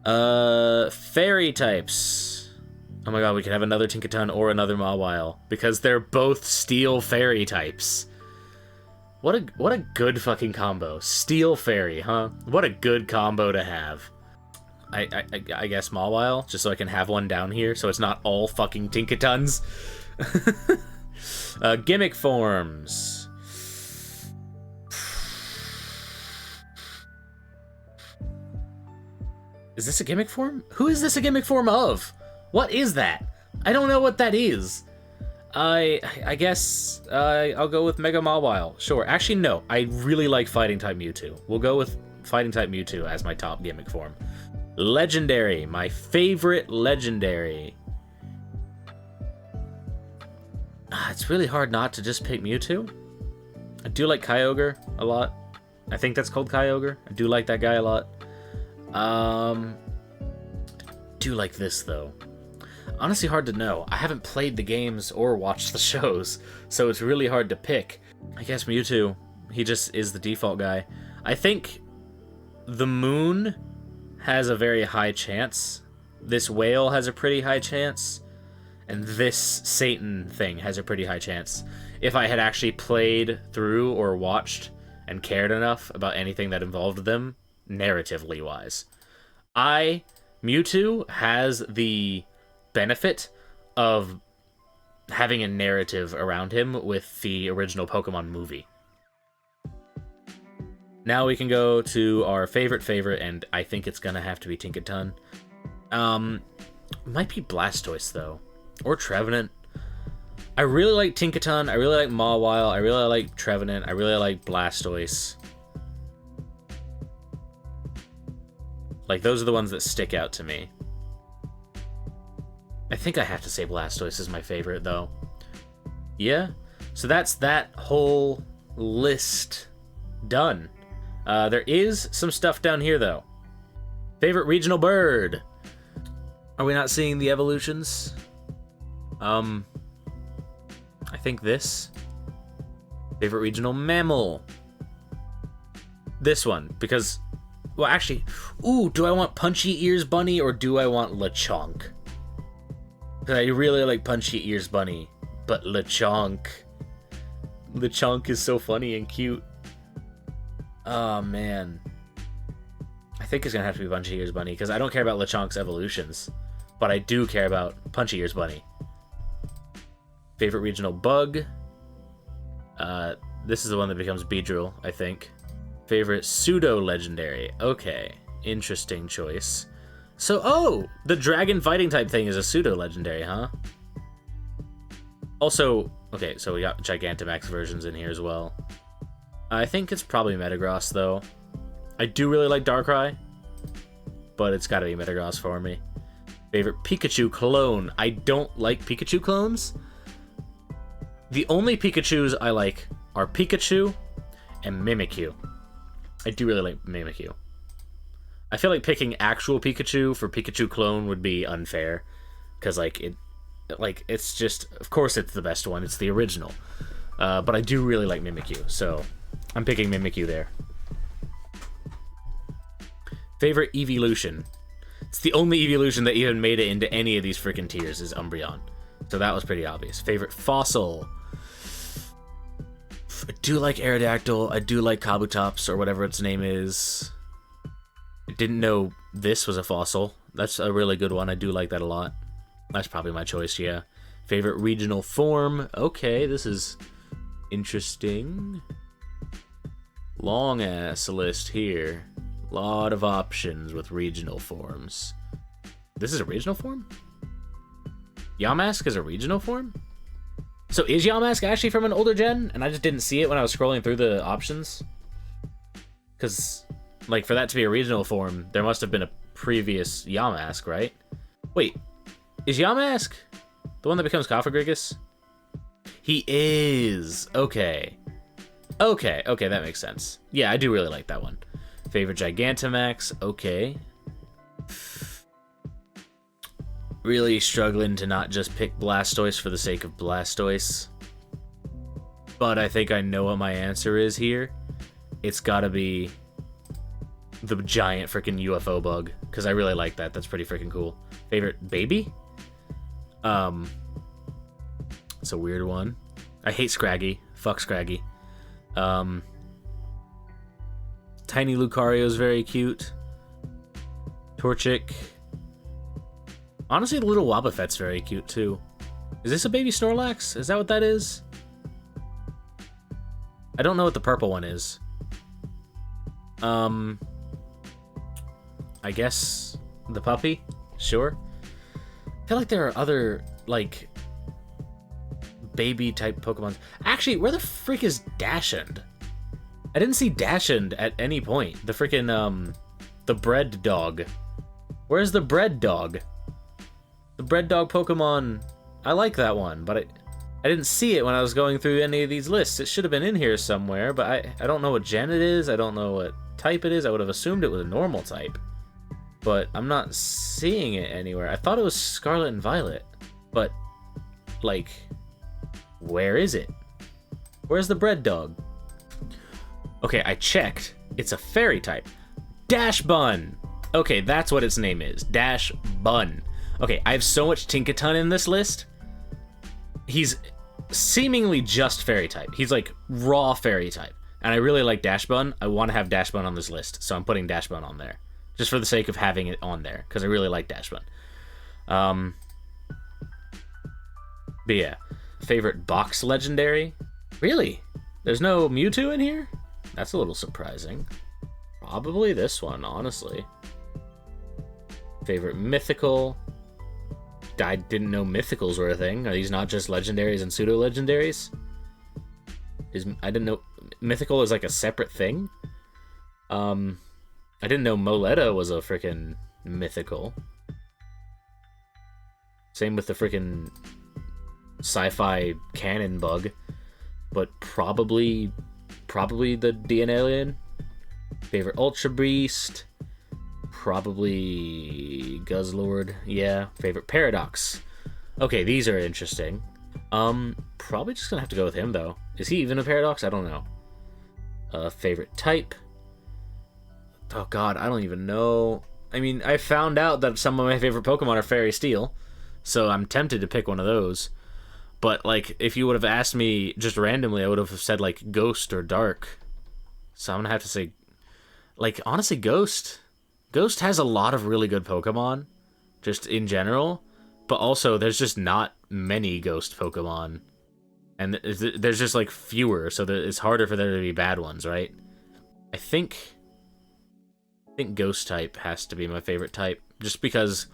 Fairy types. Oh my god, we could have another Tinkaton or another Mawile, because they're both steel fairy types. What a good fucking combo. Steel fairy, huh? What a good combo to have. I guess Mawile, just so I can have one down here, so it's not all fucking Tinkatons. Gimmick forms. Is this a gimmick form? Who is this a gimmick form of? What is that? I don't know what that is. I guess I'll go with Mega Mawile. Sure. Actually, no. I really like Fighting type Mewtwo. We'll go with Fighting type Mewtwo as my top gimmick form. Legendary. My favorite legendary. It's really hard not to just pick Mewtwo. I do like Kyogre a lot. I think that's called Kyogre. I do like that guy a lot. Do like this, though. Honestly, hard to know. I haven't played the games or watched the shows, so it's really hard to pick. I guess Mewtwo. He just is the default guy. I think the moon has a very high chance. This whale has a pretty high chance. And this Satan thing has a pretty high chance. If I had actually played through or watched and cared enough about anything that involved them, narratively wise. Mewtwo has the benefit of having a narrative around him with the original Pokemon movie. Now we can go to our favorite, and I think it's gonna have to be Tinkaton. Might be Blastoise, though. Or Trevenant. I really like Tinkaton, I really like Mawile, I really like Trevenant, I really like Blastoise. Like, those are the ones that stick out to me. I think I have to say Blastoise is my favorite, though. Yeah? So that's that whole list done. There is some stuff down here, though. Favorite regional bird. Are we not seeing the evolutions? I think this. Favorite regional mammal. This one, because... Well, actually... Ooh, do I want Punchy Ears Bunny or do I want Lechonk? Because I really like Punchy Ears Bunny, but Lechonk... Lechonk is so funny and cute. Oh, man. I think it's going to have to be Punchy Ears Bunny, because I don't care about Lechonk's evolutions, but I do care about Punchy Ears Bunny. Favorite regional bug. This is the one that becomes Beedrill, I think. Favorite pseudo-legendary. Okay, interesting choice. So, oh! The dragon fighting type thing is a pseudo-legendary, huh? Also, okay, so we got Gigantamax versions in here as well. I think it's probably Metagross, though. I do really like Darkrai, but it's gotta be Metagross for me. Favorite Pikachu clone. I don't like Pikachu clones. The only Pikachus I like are Pikachu and Mimikyu. I do really like Mimikyu. I feel like picking actual Pikachu for Pikachu clone would be unfair, because it's just, of course it's the best one, it's the original. But I do really like Mimikyu, so I'm picking Mimikyu there. Favorite evolution. It's the only evolution that even made it into any of these freaking tiers is Umbreon. So that was pretty obvious. Favorite fossil. I do like Aerodactyl. I do like Kabutops, or whatever its name is. I didn't know this was a fossil. That's a really good one. I do like that a lot. That's probably my choice, yeah. Favorite regional form. Okay, this is interesting. Long-ass list here. Lot of options with regional forms. This is a regional form? Yamask is a regional form? So is Yamask actually from an older gen? And I just didn't see it when I was scrolling through the options? Because, like, for that to be a regional form, there must have been a previous Yamask, right? Wait, is Yamask the one that becomes Cofagrigus? He is! Okay. Okay, okay, that makes sense. Yeah, I do really like that one. Favorite Gigantamax, okay. Really struggling to not just pick Blastoise for the sake of Blastoise. But I think I know what my answer is here. It's gotta be the giant freaking UFO bug, because I really like that. That's pretty freaking cool. Favorite baby? It's a weird one. I hate Scraggy. Fuck Scraggy. Tiny Lucario is very cute. Torchic. Honestly, the little Wobbuffet's very cute too. Is this a baby Snorlax? Is that what that is? I don't know what the purple one is. I guess the puppy? Sure. I feel like there are other, like, baby-type Pokemon. Actually, where the frick is Dachshund? I didn't see Dachshund at any point. The frickin', the bread dog. Where's the bread dog? The bread dog Pokemon, I like that one, but I didn't see it when I was going through any of these lists. It should have been in here somewhere, but I don't know what gen it is. I don't know what type it is. I would have assumed it was a normal type, but I'm not seeing it anywhere. I thought it was Scarlet and Violet, but, like, where is it? Where's the bread dog? Okay, I checked. It's a fairy type. Dash Bun! Okay, that's what its name is. Dash Bun. Okay, I have so much Tinkaton in this list. He's seemingly just fairy type. He's like raw fairy type. And I really like Dash Bun. I want to have Dash Bun on this list, so I'm putting Dash Bun on there. Just for the sake of having it on there, because I really like Dash Bun. But yeah. Favorite box legendary? Really? There's no Mewtwo in here? That's a little surprising. Probably this one, honestly. Favorite mythical? I didn't know mythicals were a thing. Are these not just legendaries and pseudo-legendaries? I didn't know mythical is like a separate thing. I didn't know Moletta was a freaking mythical. Same with the freaking sci-fi canon bug, but probably the DNalien. Favorite Ultra Beast? Probably Guzzlord. Yeah. Favorite Paradox? Okay, these are interesting. Probably just gonna have to go with him though. Is he even a Paradox? I don't know. Favorite type? Oh god, I don't even know. I mean, I found out that some of my favorite Pokemon are Fairy Steel, so I'm tempted to pick one of those. But, like, if you would have asked me just randomly, I would have said, like, Ghost or Dark. So I'm gonna have to say, like, honestly, Ghost. Ghost has a lot of really good Pokemon, just in general. But also, there's just not many Ghost Pokemon. And there's just, like, fewer, so it's harder for there to be bad ones, right? I think Ghost type has to be my favorite type. Just because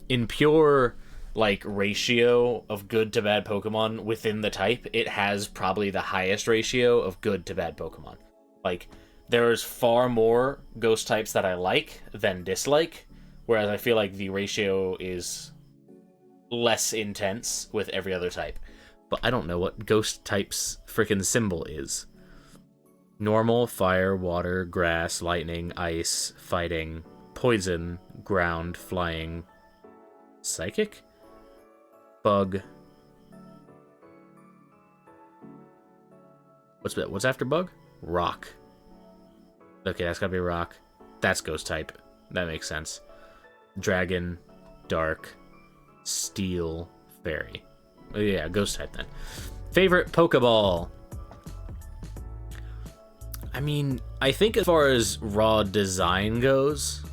in pure, like, ratio of good to bad Pokemon within the type, it has probably the highest ratio of good to bad Pokemon. Like, there's far more Ghost types that I like than dislike, whereas I feel like the ratio is less intense with every other type. But I don't know what Ghost type's freaking symbol is. Normal, fire, water, grass, lightning, ice, fighting, poison, ground, flying, psychic? Bug. What's after bug? Rock. Okay, that's gotta be rock. That's Ghost type. That makes sense. Dragon, dark, steel, fairy. Oh, yeah, Ghost type then. Favorite Pokeball? I mean, I think as far as raw design goes,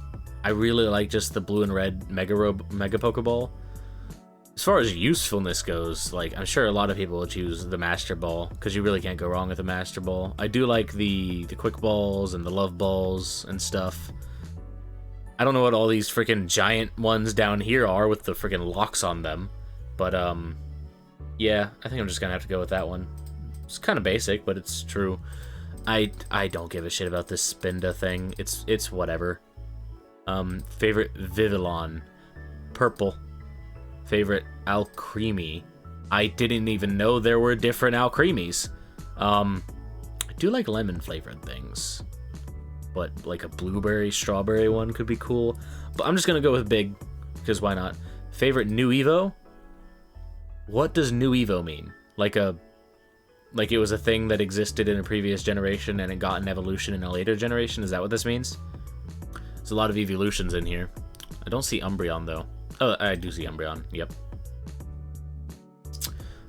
I really like just the blue and red Mega Pokeball. As far as usefulness goes, like, I'm sure a lot of people will choose the Master Ball, because you really can't go wrong with the Master Ball. I do like the Quick Balls and the Love Balls and stuff. I don't know what all these freaking giant ones down here are with the freaking locks on them, but, yeah, I think I'm just gonna have to go with that one. It's kind of basic, but it's true. I don't give a shit about this Spinda thing. It's whatever. Favorite Vivillon? Purple. Favorite Alcremie? I didn't even know there were different Alcremies. do like lemon flavored things, but like a blueberry strawberry one could be cool. But I'm just gonna go with big, because why not? Favorite new Evo? What does new Evo mean? Like it was a thing that existed in a previous generation and it got an evolution in a later generation? Is that what this means? There's a lot of evolutions in here. I don't see Umbreon though. Oh, I do see Umbreon. Yep.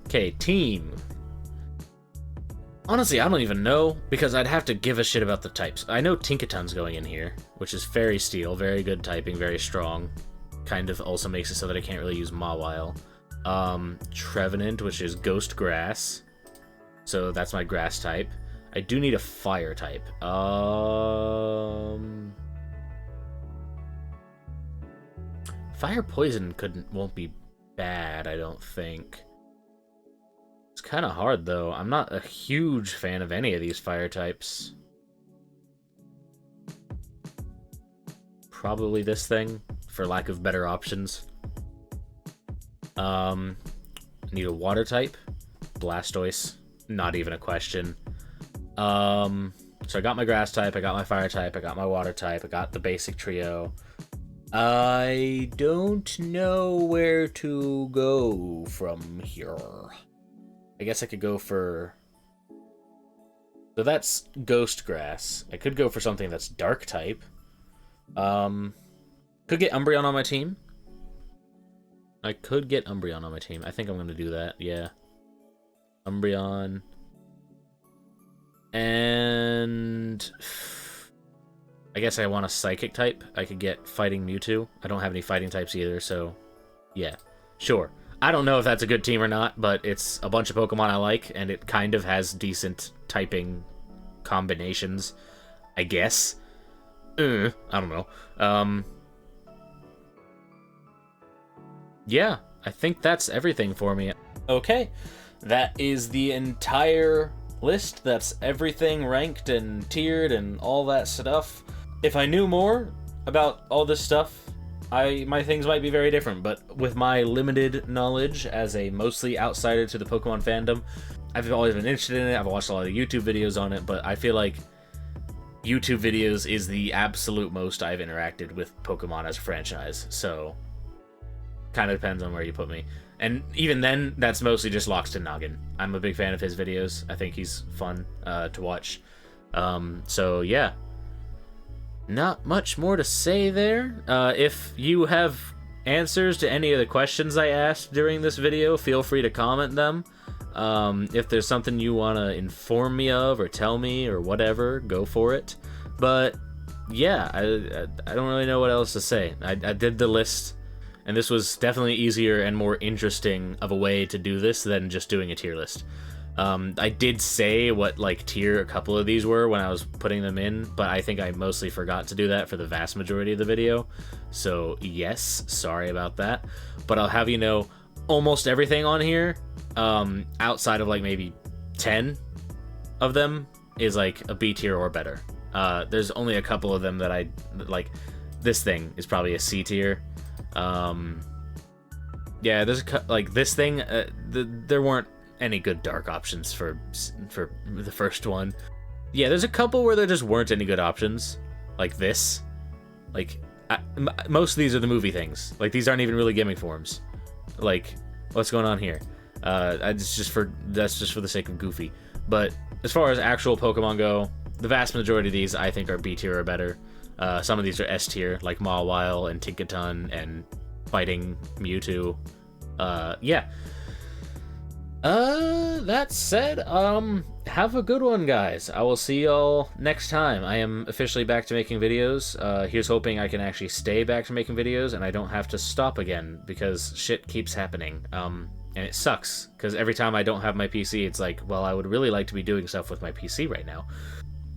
Okay, team. Honestly, I don't even know, because I'd have to give a shit about the types. I know Tinkaton's going in here, which is Fairy Steel, very good typing, very strong. Kind of also makes it so that I can't really use Mawile. Trevenant, which is Ghost Grass. So that's my grass type. I do need a fire type. Fire Poison won't be bad, I don't think. It's kind of hard, though. I'm not a huge fan of any of these fire types. Probably this thing, for lack of better options. Need a water type. Blastoise. Not even a question. So I got my grass type, I got my fire type, I got my water type, I got the basic trio. I don't know where to go from here. I guess I could go for... So that's Ghost Grass. I could go for something that's Dark type. Could get Umbreon on my team. I could get Umbreon on my team. I think I'm going to do that, yeah. Umbreon. And... I guess I want a Psychic type. I could get Fighting Mewtwo. I don't have any fighting types either, so... Yeah, sure. I don't know if that's a good team or not, but it's a bunch of Pokemon I like, and it kind of has decent typing combinations, I guess. I don't know. Yeah, I think that's everything for me. Okay, that is the entire list. That's everything ranked and tiered and all that stuff. If I knew more about all this stuff, my things might be very different, but with my limited knowledge as a mostly outsider to the Pokemon fandom, I've always been interested in it. I've watched a lot of YouTube videos on it, but I feel like YouTube videos is the absolute most I've interacted with Pokemon as a franchise, so kind of depends on where you put me. And even then, that's mostly just Loxton Noggin. I'm a big fan of his videos. I think he's fun to watch. So yeah. Not much more to say there. If you have answers to any of the questions I asked during this video, feel free to comment them. If there's something you want to inform me of or tell me or whatever, go for it. But yeah, I don't really know what else to say. I did the list, and this was definitely easier and more interesting of a way to do this than just doing a tier list. I did say what like tier a couple of these were when I was putting them in, but I think I mostly forgot to do that for the vast majority of the video. So yes, sorry about that. But I'll have you know, almost everything on here, outside of like maybe 10 of them, is like a B tier or better. There's only a couple of them that I like. This thing is probably a C tier. Yeah, there's like this thing. There weren't any good dark options for the first one. Yeah, there's a couple where there just weren't any good options, like this. Like most of these are the movie things. Like these aren't even really gimmick forms. Like what's going on here? That's just for the sake of goofy. But as far as actual Pokemon go, the vast majority of these I think are B tier or better. Some of these are S tier, like Mawile and Tinkaton and Fighting Mewtwo. Yeah. That said, have a good one, guys. I will see y'all next time. I am officially back to making videos. Here's hoping I can actually stay back to making videos and I don't have to stop again, because shit keeps happening. And it sucks, because every time I don't have my PC, it's like, well, I would really like to be doing stuff with my PC right now.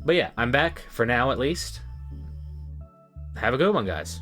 But yeah, I'm back, for now at least. Have a good one, guys.